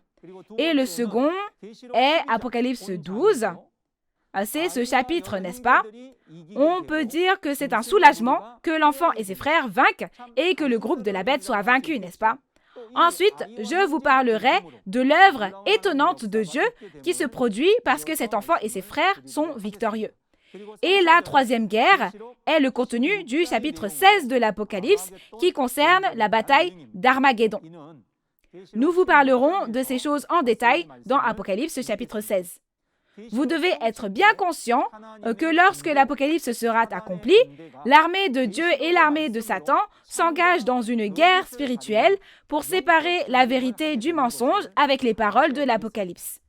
Et le second est Apocalypse 12. C'est ce chapitre, n'est-ce pas? On peut dire que c'est un soulagement que l'enfant et ses frères vainquent et que le groupe de la bête soit vaincu, n'est-ce pas? Ensuite, je vous parlerai de l'œuvre étonnante de Dieu qui se produit parce que cet enfant et ses frères sont victorieux. Et la troisième guerre est le contenu du chapitre 16 de l'Apocalypse qui concerne la bataille d'Armageddon. Nous vous parlerons de ces choses en détail dans Apocalypse chapitre 16. Vous devez être bien conscient que lorsque l'Apocalypse sera accompli, l'armée de Dieu et l'armée de Satan s'engagent dans une guerre spirituelle pour séparer la vérité du mensonge avec les paroles de l'Apocalypse.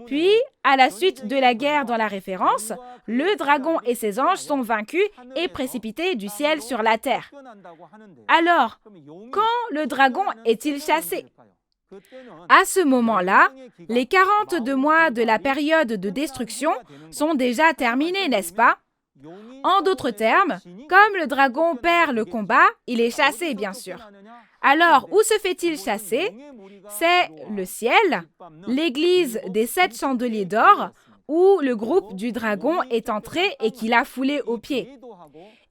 Puis, à la suite de la guerre dans la référence, le dragon et ses anges sont vaincus et précipités du ciel sur la terre. Alors, quand le dragon est-il chassé? À ce moment-là, les 42 mois de la période de destruction sont déjà terminés, n'est-ce pas? En d'autres termes, comme le dragon perd le combat, il est chassé, bien sûr. Alors, où se fait-il chasser? C'est le ciel, l'église des 7 chandeliers d'or, où le groupe du dragon est entré et qu'il a foulé aux pieds.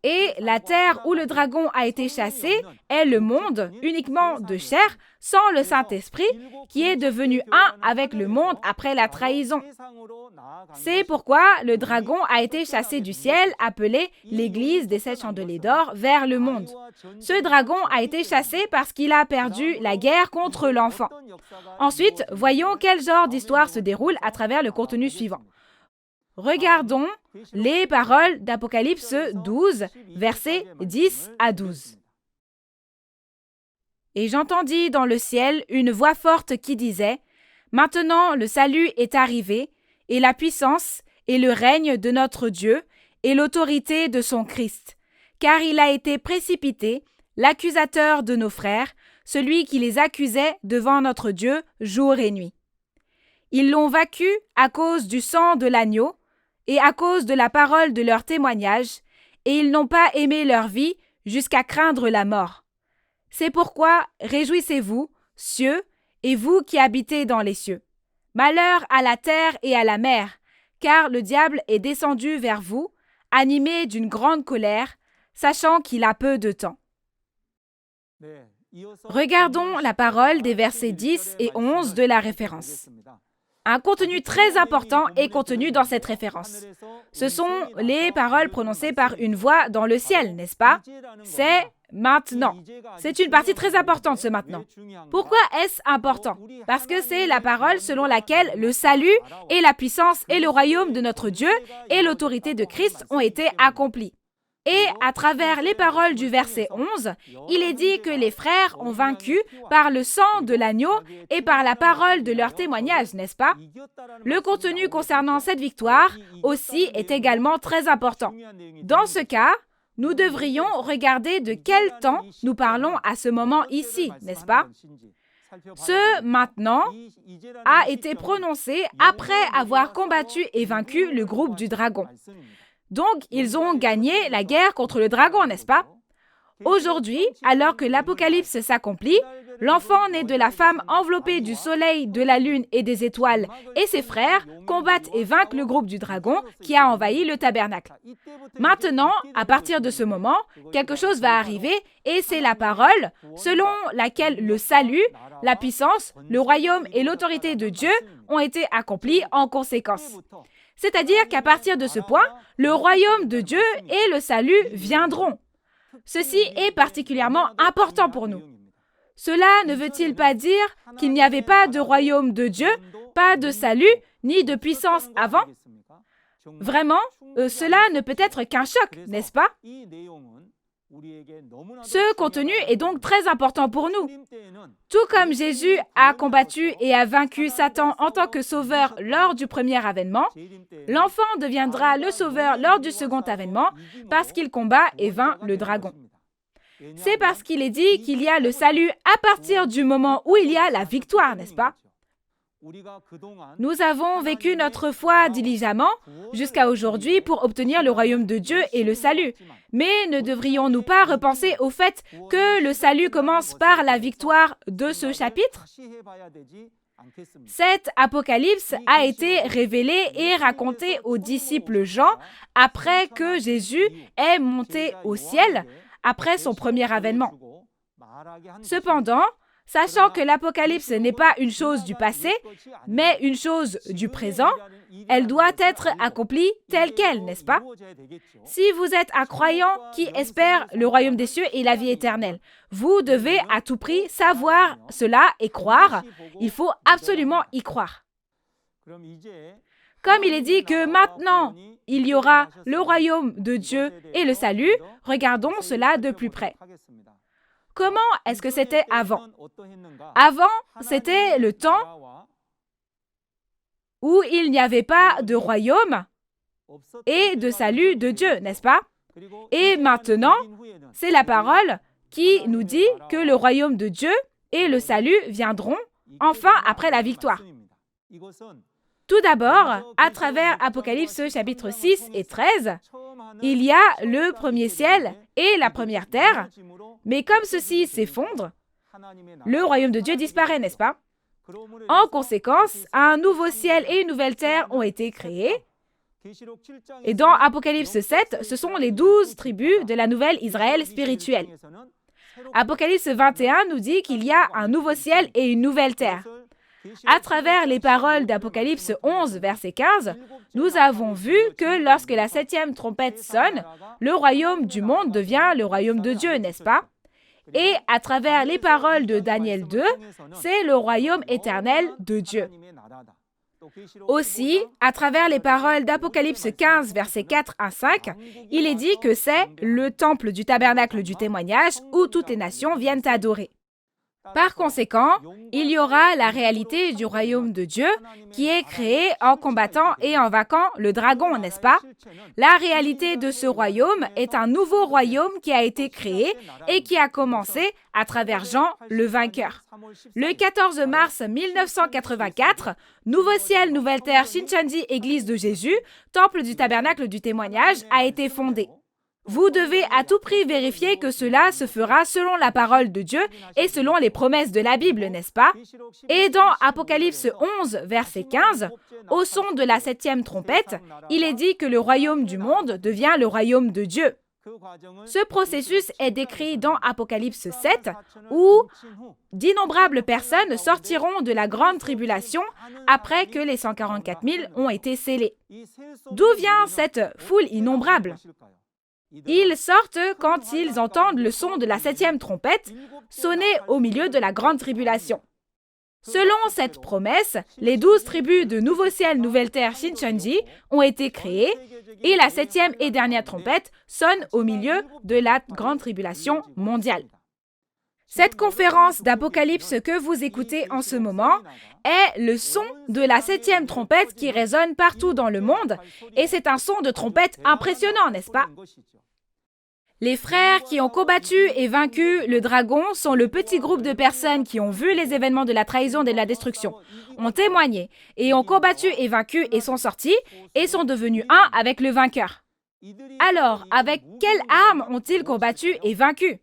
Et la terre où le dragon a été chassé est le monde uniquement de chair, sans le Saint-Esprit, qui est devenu un avec le monde après la trahison. C'est pourquoi le dragon a été chassé du ciel, appelé l'église des 7 chandeliers d'or, vers le monde. Ce dragon a été chassé parce qu'il a perdu la guerre contre l'enfant. Ensuite, voyons quel genre d'histoire se déroule à travers le contenu suivant. Regardons les paroles d'Apocalypse 12, versets 10 à 12. « Et j'entendis dans le ciel une voix forte qui disait « Maintenant le salut est arrivé, et la puissance, et le règne de notre Dieu, et l'autorité de son Christ, car il a été précipité, l'accusateur de nos frères, celui qui les accusait devant notre Dieu jour et nuit. Ils l'ont vaincu à cause du sang de l'agneau, et à cause de la parole de leur témoignage, et ils n'ont pas aimé leur vie jusqu'à craindre la mort. C'est pourquoi réjouissez-vous, cieux, et vous qui habitez dans les cieux. Malheur à la terre et à la mer, car le diable est descendu vers vous, animé d'une grande colère, sachant qu'il a peu de temps. Regardons la parole des versets 10 et 11 de la référence. Un contenu très important est contenu dans cette référence. Ce sont les paroles prononcées par une voix dans le ciel, n'est-ce pas? C'est maintenant. C'est une partie très importante, ce maintenant. Pourquoi est-ce important? Parce que c'est la parole selon laquelle le salut et la puissance et le royaume de notre Dieu et l'autorité de Christ ont été accomplis. Et à travers les paroles du verset 11, il est dit que les frères ont vaincu par le sang de l'agneau et par la parole de leur témoignage, n'est-ce pas? Le contenu concernant cette victoire aussi est également très important. Dans ce cas, nous devrions regarder de quel temps nous parlons à ce moment ici, n'est-ce pas? Ce « maintenant » a été prononcé après avoir combattu et vaincu le groupe du dragon. Donc, ils ont gagné la guerre contre le dragon, n'est-ce pas? Aujourd'hui, alors que l'Apocalypse s'accomplit, l'enfant né de la femme enveloppé du soleil, de la lune et des étoiles et ses frères combattent et vainquent le groupe du dragon qui a envahi le tabernacle. Maintenant, à partir de ce moment, quelque chose va arriver et c'est la parole selon laquelle le salut, la puissance, le royaume et l'autorité de Dieu ont été accomplis en conséquence. C'est-à-dire qu'à partir de ce point, le royaume de Dieu et le salut viendront. Ceci est particulièrement important pour nous. Cela ne veut-il pas dire qu'il n'y avait pas de royaume de Dieu, pas de salut, ni de puissance avant? Vraiment, cela ne peut être qu'un choc, n'est-ce pas? Ce contenu est donc très important pour nous. Tout comme Jésus a combattu et a vaincu Satan en tant que sauveur lors du premier avènement, l'enfant deviendra le sauveur lors du second avènement parce qu'il combat et vainc le dragon. C'est parce qu'il est dit qu'il y a le salut à partir du moment où il y a la victoire, n'est-ce pas? Nous avons vécu notre foi diligemment jusqu'à aujourd'hui pour obtenir le royaume de Dieu et le salut. Mais ne devrions-nous pas repenser au fait que le salut commence par la victoire de ce chapitre? Cet apocalypse a été révélé et raconté aux disciples Jean après que Jésus est monté au ciel après son premier avènement. Cependant, sachant que l'Apocalypse n'est pas une chose du passé, mais une chose du présent, elle doit être accomplie telle qu'elle, n'est-ce pas? Si vous êtes un croyant qui espère le royaume des cieux et la vie éternelle, vous devez à tout prix savoir cela et croire. Il faut absolument y croire. Comme il est dit que maintenant, il y aura le royaume de Dieu et le salut, regardons cela de plus près. Comment est-ce que c'était avant? Avant, c'était le temps où il n'y avait pas de royaume et de salut de Dieu, n'est-ce pas? Et maintenant, c'est la parole qui nous dit que le royaume de Dieu et le salut viendront enfin après la victoire. Tout d'abord, à travers Apocalypse chapitre 6 et 13, il y a le premier ciel et la première terre, mais comme ceux-ci s'effondrent, le royaume de Dieu disparaît, n'est-ce pas? En conséquence, un nouveau ciel et une nouvelle terre ont été créés. Et dans Apocalypse 7, ce sont les 12 tribus de la nouvelle Israël spirituelle. Apocalypse 21 nous dit qu'il y a un nouveau ciel et une nouvelle terre. À travers les paroles d'Apocalypse 11, verset 15, nous avons vu que lorsque la 7e trompette sonne, le royaume du monde devient le royaume de Dieu, n'est-ce pas? Et à travers les paroles de Daniel 2, c'est le royaume éternel de Dieu. Aussi, à travers les paroles d'Apocalypse 15, versets 4 à 5, il est dit que c'est le temple du tabernacle du témoignage où toutes les nations viennent adorer. Par conséquent, il y aura la réalité du royaume de Dieu qui est créé en combattant et en vainquant le dragon, n'est-ce pas? La réalité de ce royaume est un nouveau royaume qui a été créé et qui a commencé à travers Jean, le vainqueur. Le 14 mars 1984, Nouveau ciel, nouvelle terre, Shincheonji, Église de Jésus, temple du tabernacle du témoignage, a été fondé. Vous devez à tout prix vérifier que cela se fera selon la parole de Dieu et selon les promesses de la Bible, n'est-ce pas? Et dans Apocalypse 11, verset 15, au son de la 7e trompette, il est dit que le royaume du monde devient le royaume de Dieu. Ce processus est décrit dans Apocalypse 7, où d'innombrables personnes sortiront de la grande tribulation après que les 144 000 ont été scellés. D'où vient cette foule innombrable? Ils sortent quand ils entendent le son de la 7e trompette sonner au milieu de la grande tribulation. Selon cette promesse, les 12 tribus de Nouveau Ciel, Nouvelle Terre, Shincheonji ont été créées et la 7e et dernière trompette sonne au milieu de la grande tribulation mondiale. Cette conférence d'Apocalypse que vous écoutez en ce moment est le son de la 7e trompette qui résonne partout dans le monde et c'est un son de trompette impressionnant, n'est-ce pas? Les frères qui ont combattu et vaincu le dragon sont le petit groupe de personnes qui ont vu les événements de la trahison et de la destruction, ont témoigné et ont combattu et vaincu et sont sortis et sont devenus un avec le vainqueur. Alors, avec quelle arme ont-ils combattu et vaincu?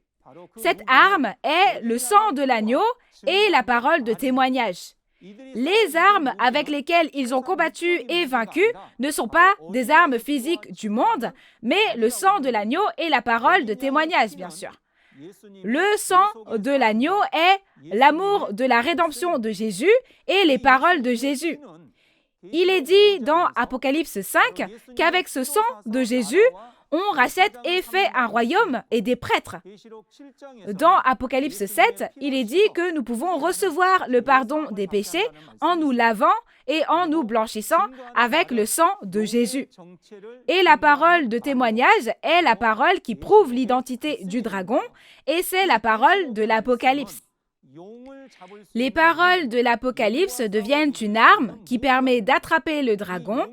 Cette arme est le sang de l'agneau et la parole de témoignage. Les armes avec lesquelles ils ont combattu et vaincu ne sont pas des armes physiques du monde, mais le sang de l'agneau et la parole de témoignage, bien sûr. Le sang de l'agneau est l'amour de la rédemption de Jésus et les paroles de Jésus. Il est dit dans Apocalypse 5 qu'avec ce sang de Jésus, on rachète et fait un royaume et des prêtres. Dans Apocalypse 7, il est dit que nous pouvons recevoir le pardon des péchés en nous lavant et en nous blanchissant avec le sang de Jésus. Et la parole de témoignage est la parole qui prouve l'identité du dragon et c'est la parole de l'Apocalypse. Les paroles de l'Apocalypse deviennent une arme qui permet d'attraper le dragon,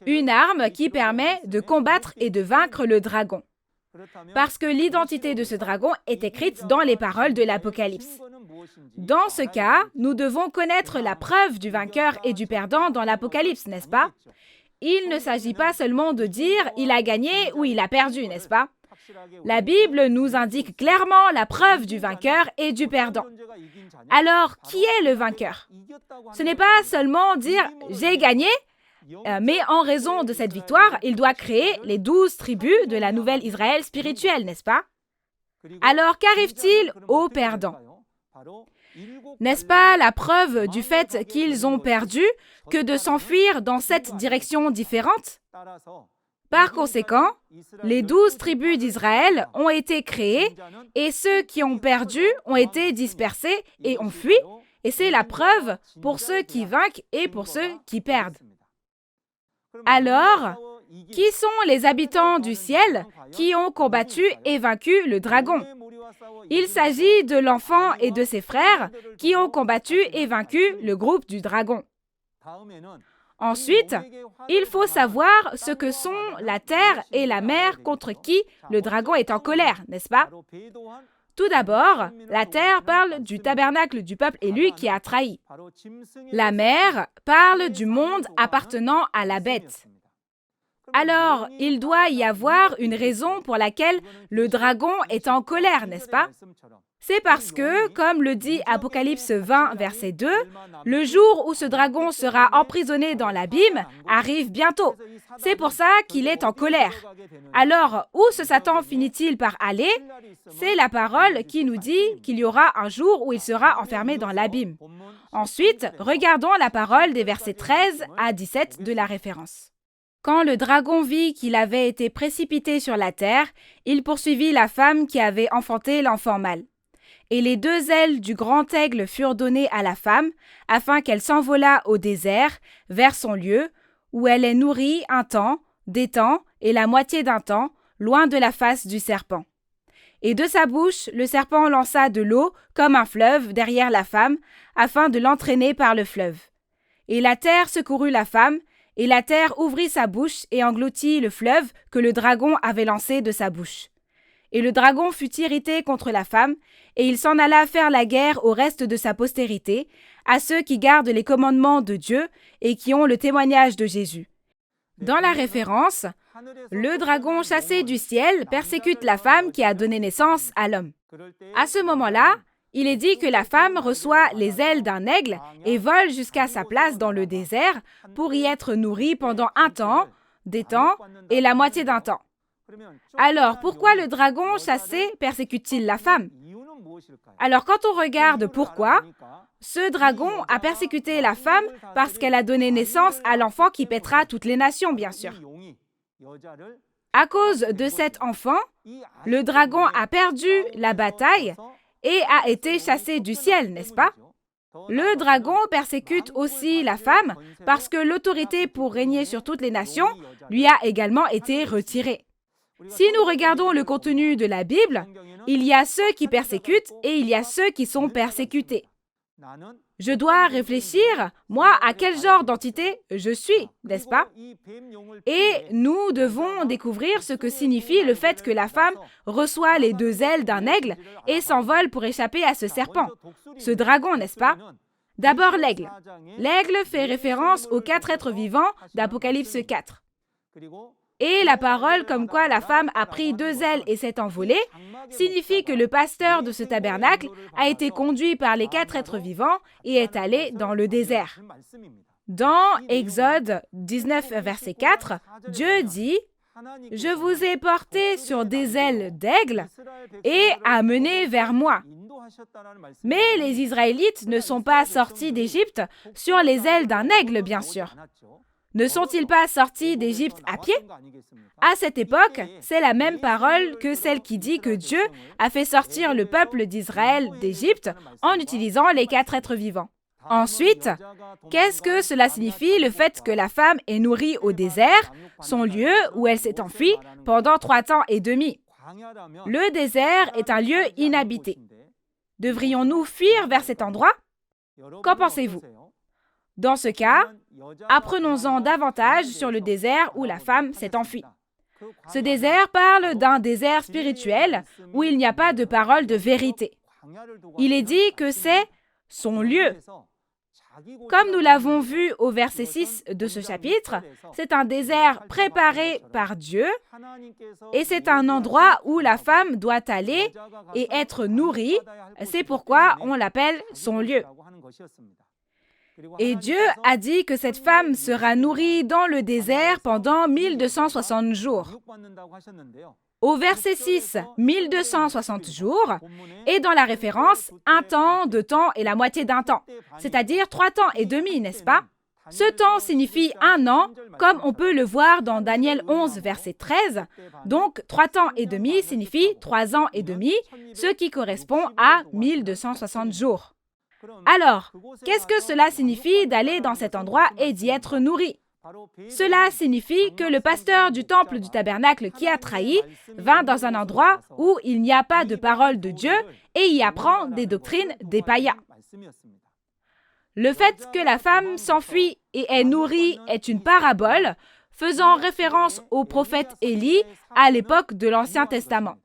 une arme qui permet de combattre et de vaincre le dragon. Parce que l'identité de ce dragon est écrite dans les paroles de l'Apocalypse. Dans ce cas, nous devons connaître la preuve du vainqueur et du perdant dans l'Apocalypse, n'est-ce pas? Il ne s'agit pas seulement de dire « il a gagné » ou « il a perdu », n'est-ce pas? La Bible nous indique clairement la preuve du vainqueur et du perdant. Alors, qui est le vainqueur? Ce n'est pas seulement dire « j'ai gagné », mais en raison de cette victoire, il doit créer les 12 tribus de la nouvelle Israël spirituelle, n'est-ce pas? Alors, qu'arrive-t-il aux perdants? N'est-ce pas la preuve du fait qu'ils ont perdu que de s'enfuir dans 7 directions différentes? Par conséquent, les 12 tribus d'Israël ont été créées et ceux qui ont perdu ont été dispersés et ont fui, et c'est la preuve pour ceux qui vainquent et pour ceux qui perdent. Alors, qui sont les habitants du ciel qui ont combattu et vaincu le dragon? Il s'agit de l'enfant et de ses frères qui ont combattu et vaincu le groupe du dragon. Ensuite, il faut savoir ce que sont la terre et la mer contre qui le dragon est en colère, n'est-ce pas? Tout d'abord, la terre parle du tabernacle du peuple élu qui a trahi. La mer parle du monde appartenant à la bête. Alors, il doit y avoir une raison pour laquelle le dragon est en colère, n'est-ce pas? C'est parce que, comme le dit Apocalypse 20, verset 2, le jour où ce dragon sera emprisonné dans l'abîme arrive bientôt. C'est pour ça qu'il est en colère. Alors, où ce Satan finit-il par aller? C'est la parole qui nous dit qu'il y aura un jour où il sera enfermé dans l'abîme. Ensuite, regardons la parole des versets 13 à 17 de la référence. Quand le dragon vit qu'il avait été précipité sur la terre, il poursuivit la femme qui avait enfanté l'enfant mâle. Et les 2 ailes du grand aigle furent données à la femme, afin qu'elle s'envolât au désert, vers son lieu, où elle est nourrie un temps, des temps et la moitié d'un temps, loin de la face du serpent. Et de sa bouche, le serpent lança de l'eau comme un fleuve derrière la femme, afin de l'entraîner par le fleuve. Et la terre secourut la femme, et la terre ouvrit sa bouche et engloutit le fleuve que le dragon avait lancé de sa bouche. Et le dragon fut irrité contre la femme, et il s'en alla faire la guerre au reste de sa postérité, à ceux qui gardent les commandements de Dieu et qui ont le témoignage de Jésus. Dans la référence, Le dragon chassé du ciel persécute la femme qui a donné naissance à l'homme. À ce moment-là, il est dit que la femme reçoit les ailes d'un aigle et vole jusqu'à sa place dans le désert pour y être nourrie pendant un temps, des temps et la moitié d'un temps. Alors, pourquoi le dragon chassé persécute-t-il la femme? Alors, quand on regarde pourquoi, ce dragon a persécuté la femme parce qu'elle a donné naissance à l'enfant qui pètera toutes les nations, bien sûr. À cause de cet enfant, le dragon a perdu la bataille et a été chassé du ciel, n'est-ce pas? Le dragon persécute aussi la femme parce que l'autorité pour régner sur toutes les nations lui a également été retirée. Si nous regardons le contenu de la Bible, il y a ceux qui persécutent et il y a ceux qui sont persécutés. Je dois réfléchir, moi, à quel genre d'entité je suis, n'est-ce pas? Et nous devons découvrir ce que signifie le fait que la femme reçoit les deux ailes d'un aigle et s'envole pour échapper à ce serpent, ce dragon, n'est-ce pas? D'abord l'aigle. L'aigle fait référence aux 4 êtres vivants d'Apocalypse 4. Et la parole comme quoi la femme a pris 2 ailes et s'est envolée signifie que le pasteur de ce tabernacle a été conduit par les 4 êtres vivants et est allé dans le désert. Dans Exode 19, verset 4, Dieu dit « Je vous ai porté sur des ailes d'aigle et amené vers moi. » Mais les Israélites ne sont pas sortis d'Égypte sur les ailes d'un aigle, bien sûr. Ne sont-ils pas sortis d'Égypte à pied? À cette époque, c'est la même parole que celle qui dit que Dieu a fait sortir le peuple d'Israël d'Égypte en utilisant les 4 êtres vivants. Ensuite, qu'est-ce que cela signifie le fait que la femme est nourrie au désert, son lieu où elle s'est enfuie pendant 3 ans et demi? Le désert est un lieu inhabité. Devrions-nous fuir vers cet endroit? Qu'en pensez-vous? Dans ce cas, apprenons-en davantage sur le désert où la femme s'est enfuie. Ce désert parle d'un désert spirituel où il n'y a pas de parole de vérité. Il est dit que c'est son lieu. Comme nous l'avons vu au verset 6 de ce chapitre, c'est un désert préparé par Dieu et c'est un endroit où la femme doit aller et être nourrie. C'est pourquoi on l'appelle son lieu. Et Dieu a dit que cette femme sera nourrie dans le désert pendant 1260 jours. Au verset 6, 1260 jours, est dans la référence un temps, 2 temps et la moitié d'un temps, c'est-à-dire 3 temps et demi, n'est-ce pas? Ce temps signifie 1 an, comme on peut le voir dans Daniel 11, verset 13. Donc, 3 temps et demi signifie 3 ans et demi, ce qui correspond à 1260 jours. Alors, qu'est-ce que cela signifie d'aller dans cet endroit et d'y être nourri? Cela signifie que le pasteur du temple du tabernacle qui a trahi va dans un endroit où il n'y a pas de parole de Dieu et y apprend des doctrines des païens. Le fait que la femme s'enfuit et est nourrie est une parabole faisant référence au prophète Élie à l'époque de l'Ancien Testament.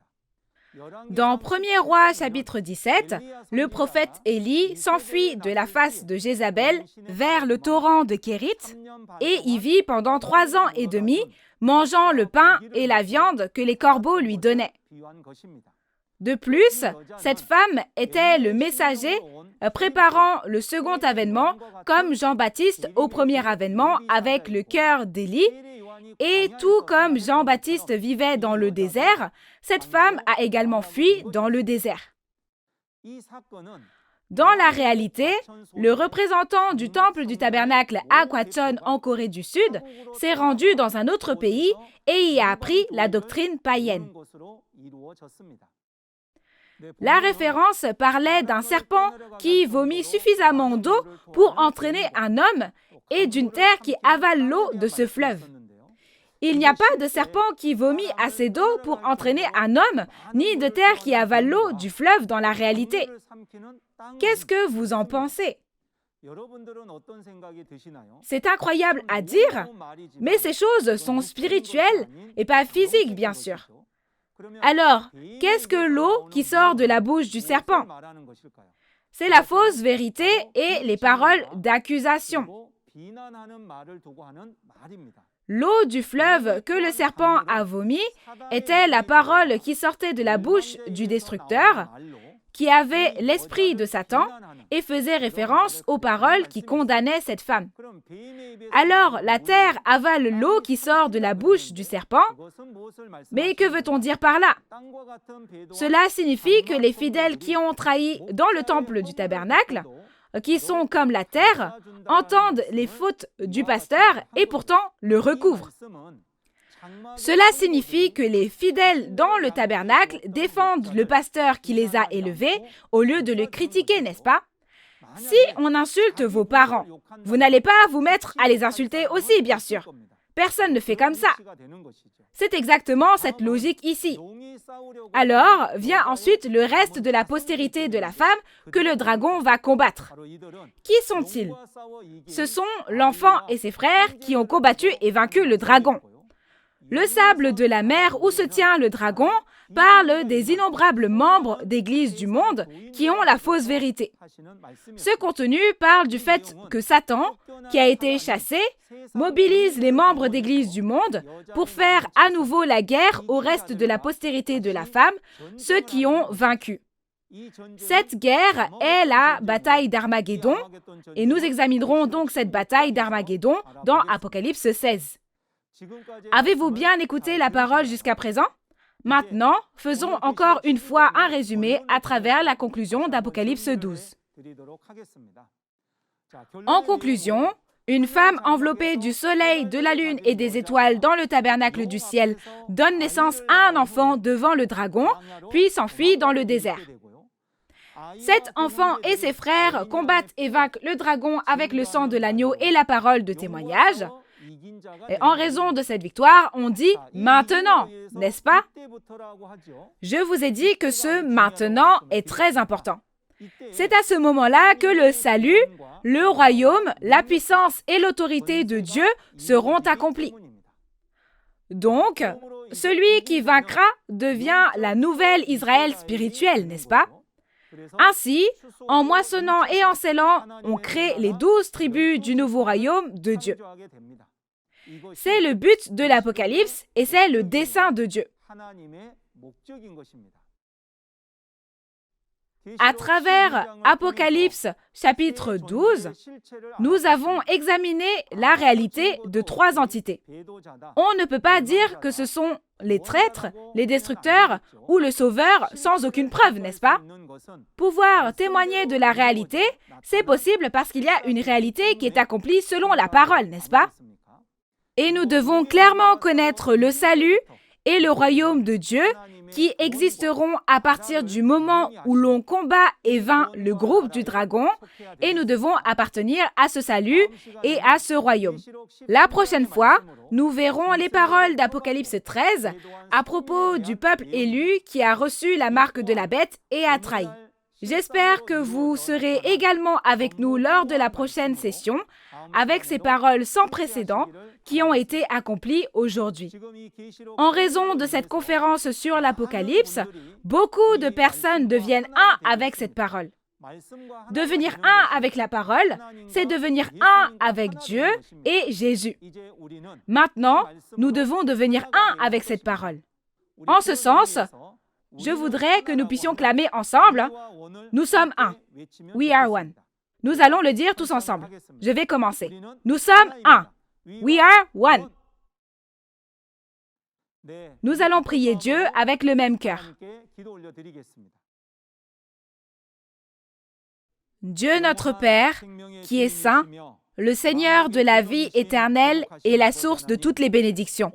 Dans 1er Roi chapitre 17, le prophète Élie s'enfuit de la face de Jézabel vers le torrent de Kérit et y vit pendant 3 ans et demi, mangeant le pain et la viande que les corbeaux lui donnaient. De plus, cette femme était le messager préparant le second avènement comme Jean-Baptiste au premier avènement avec le cœur d'Élie. Et tout comme Jean-Baptiste vivait dans le désert, cette femme a également fui dans le désert. Dans la réalité, le représentant du temple du tabernacle à Gwacheon en Corée du Sud s'est rendu dans un autre pays et y a appris la doctrine païenne. La référence parlait d'un serpent qui vomit suffisamment d'eau pour entraîner un homme et d'une terre qui avale l'eau de ce fleuve. Il n'y a pas de serpent qui vomit assez d'eau pour entraîner un homme, ni de terre qui avale l'eau du fleuve dans la réalité. Qu'est-ce que vous en pensez? C'est incroyable à dire, mais ces choses sont spirituelles et pas physiques, bien sûr. Alors, qu'est-ce que l'eau qui sort de la bouche du serpent? C'est la fausse vérité et les paroles d'accusation. L'eau du fleuve que le serpent a vomi était la parole qui sortait de la bouche du destructeur, qui avait l'esprit de Satan et faisait référence aux paroles qui condamnaient cette femme. Alors, la terre avale l'eau qui sort de la bouche du serpent. Mais que veut-on dire par là? Cela signifie que les fidèles qui ont trahi dans le temple du tabernacle, qui sont comme la terre, entendent les fautes du pasteur et pourtant le recouvrent. Cela signifie que les fidèles dans le tabernacle défendent le pasteur qui les a élevés au lieu de le critiquer, n'est-ce pas? Si on insulte vos parents, vous n'allez pas vous mettre à les insulter aussi, bien sûr. Personne ne fait comme ça. C'est exactement cette logique ici. Alors, vient ensuite le reste de la postérité de la femme que le dragon va combattre. Qui sont-ils? Ce sont l'enfant et ses frères qui ont combattu et vaincu le dragon. Le sable de la mer où se tient le dragon parle des innombrables membres d'Église du monde qui ont la fausse vérité. Ce contenu parle du fait que Satan, qui a été chassé, mobilise les membres d'Église du monde pour faire à nouveau la guerre au reste de la postérité de la femme, ceux qui ont vaincu. Cette guerre est la bataille d'Armageddon, et nous examinerons donc cette bataille d'Armageddon dans Apocalypse 16. Avez-vous bien écouté la parole jusqu'à présent? Maintenant, faisons encore une fois un résumé à travers la conclusion d'Apocalypse 12. En conclusion, une femme enveloppée du soleil, de la lune et des étoiles dans le tabernacle du ciel donne naissance à un enfant devant le dragon, puis s'enfuit dans le désert. Cet enfant et ses frères combattent et vainquent le dragon avec le sang de l'agneau et la parole de témoignage. Et en raison de cette victoire, on dit « maintenant », n'est-ce pas? Je vous ai dit que ce « maintenant » est très important. C'est à ce moment-là que le salut, le royaume, la puissance et l'autorité de Dieu seront accomplis. Donc, celui qui vaincra devient la nouvelle Israël spirituelle, n'est-ce pas? Ainsi, en moissonnant et en scellant, on crée les 12 tribus du nouveau royaume de Dieu. C'est le but de l'Apocalypse et c'est le dessein de Dieu. À travers Apocalypse chapitre 12, nous avons examiné la réalité de 3 entités. On ne peut pas dire que ce sont les traîtres, les destructeurs ou le sauveur sans aucune preuve, n'est-ce pas? Pouvoir témoigner de la réalité, c'est possible parce qu'il y a une réalité qui est accomplie selon la parole, n'est-ce pas? Et nous devons clairement connaître le salut et le royaume de Dieu qui existeront à partir du moment où l'on combat et vainc le groupe du dragon, et nous devons appartenir à ce salut et à ce royaume. La prochaine fois, nous verrons les paroles d'Apocalypse 13 à propos du peuple élu qui a reçu la marque de la bête et a trahi. J'espère que vous serez également avec nous lors de la prochaine session avec ces paroles sans précédent qui ont été accomplies aujourd'hui. En raison de cette conférence sur l'Apocalypse, beaucoup de personnes deviennent un avec cette parole. Devenir un avec la parole, c'est devenir un avec Dieu et Jésus. Maintenant, nous devons devenir un avec cette parole. En ce sens, je voudrais que nous puissions clamer ensemble « Nous sommes un ». We are one. Nous allons le dire tous ensemble. Je vais commencer. Nous sommes un. We are one. Nous allons prier Dieu avec le même cœur. Dieu notre Père, qui est saint, le Seigneur de la vie éternelle et la source de toutes les bénédictions.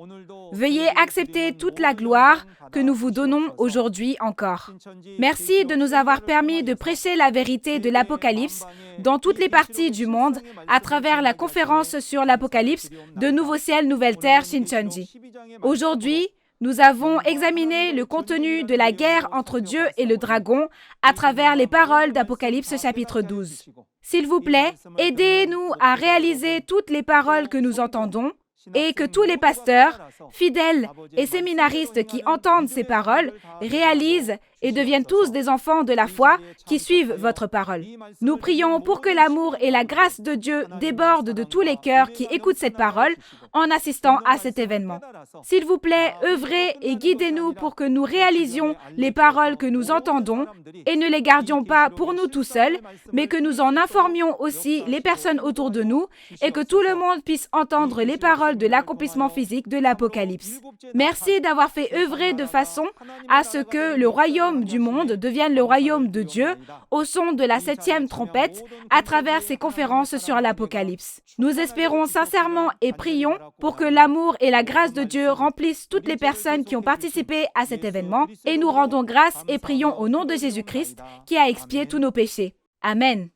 Veuillez accepter toute la gloire que nous vous donnons aujourd'hui encore. Merci de nous avoir permis de prêcher la vérité de l'Apocalypse dans toutes les parties du monde à travers la conférence sur l'Apocalypse de Nouveau Ciel, Nouvelle Terre, Shincheonji. Aujourd'hui, nous avons examiné le contenu de la guerre entre Dieu et le dragon à travers les paroles d'Apocalypse chapitre 12. S'il vous plaît, aidez-nous à réaliser toutes les paroles que nous entendons et que tous les pasteurs, fidèles et séminaristes qui entendent ces paroles réalisent et deviennent tous des enfants de la foi qui suivent votre parole. Nous prions pour que l'amour et la grâce de Dieu débordent de tous les cœurs qui écoutent cette parole en assistant à cet événement. S'il vous plaît, œuvrez et guidez-nous pour que nous réalisions les paroles que nous entendons et ne les gardions pas pour nous tout seuls, mais que nous en informions aussi les personnes autour de nous et que tout le monde puisse entendre les paroles de l'accomplissement physique de l'Apocalypse. Merci d'avoir fait œuvrer de façon à ce que le royaume du monde devienne le royaume de Dieu au son de la 7e trompette à travers ces conférences sur l'Apocalypse. Nous espérons sincèrement et prions pour que l'amour et la grâce de Dieu remplissent toutes les personnes qui ont participé à cet événement et nous rendons grâce et prions au nom de Jésus-Christ qui a expié tous nos péchés. Amen.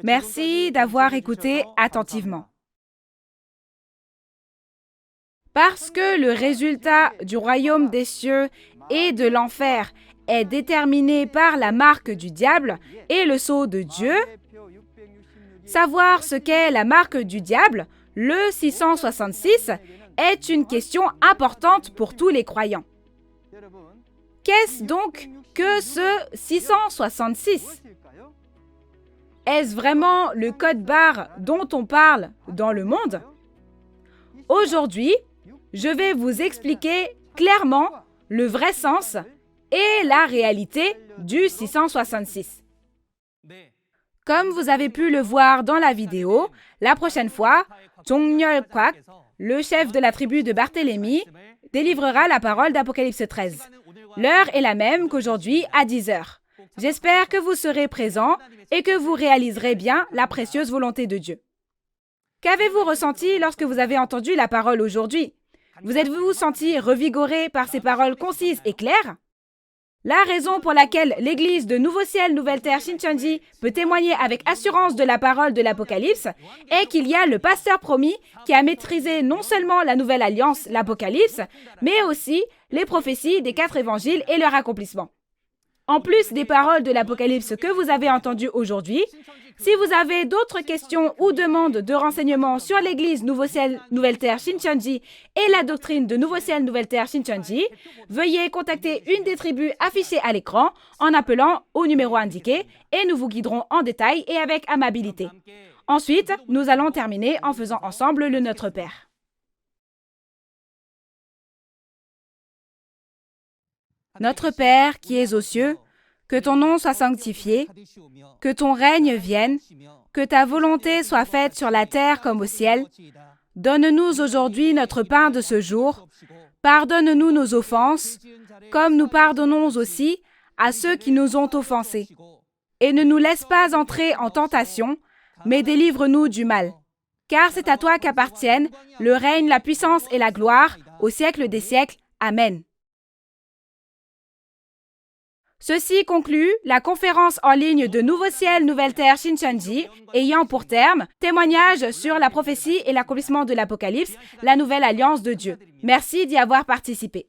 Merci d'avoir écouté attentivement. Parce que le résultat du royaume des cieux et de l'enfer est déterminé par la marque du diable et le sceau de Dieu, savoir ce qu'est la marque du diable, le 666, est une question importante pour tous les croyants. Qu'est-ce donc que ce 666? Est-ce vraiment le code barre dont on parle dans le monde? Aujourd'hui, je vais vous expliquer clairement le vrai sens et la réalité du 666. Comme vous avez pu le voir dans la vidéo, la prochaine fois, Jong-Yeol Kwak, le chef de la tribu de Barthélemy, délivrera la parole d'Apocalypse 13. L'heure est la même qu'aujourd'hui à 10 heures. J'espère que vous serez présents et que vous réaliserez bien la précieuse volonté de Dieu. Qu'avez-vous ressenti lorsque vous avez entendu la parole aujourd'hui? Vous êtes-vous senti revigoré par ces paroles concises et claires? La raison pour laquelle l'Église de Nouveau Ciel, Nouvelle Terre, Shincheonji peut témoigner avec assurance de la parole de l'Apocalypse est qu'il y a le pasteur promis qui a maîtrisé non seulement la Nouvelle Alliance, l'Apocalypse, mais aussi les prophéties des 4 évangiles et leur accomplissement. En plus des paroles de l'Apocalypse que vous avez entendues aujourd'hui, si vous avez d'autres questions ou demandes de renseignements sur l'Église Nouveau Ciel, Nouvelle Terre, Shincheonji et la doctrine de Nouveau Ciel, Nouvelle Terre, Shincheonji, veuillez contacter une des tribus affichées à l'écran en appelant au numéro indiqué et nous vous guiderons en détail et avec amabilité. Ensuite, nous allons terminer en faisant ensemble le Notre Père. Notre Père qui es aux cieux, que ton nom soit sanctifié, que ton règne vienne, que ta volonté soit faite sur la terre comme au ciel. Donne-nous aujourd'hui notre pain de ce jour. Pardonne-nous nos offenses, comme nous pardonnons aussi à ceux qui nous ont offensés. Et ne nous laisse pas entrer en tentation, mais délivre-nous du mal. Car c'est à toi qu'appartiennent le règne, la puissance et la gloire, au siècle des siècles. Amen. Ceci conclut la conférence en ligne de Nouveau Ciel, Nouvelle Terre, Shincheonji, ayant pour terme « Témoignage sur la prophétie et l'accomplissement de l'Apocalypse, la nouvelle alliance de Dieu ». Merci d'y avoir participé.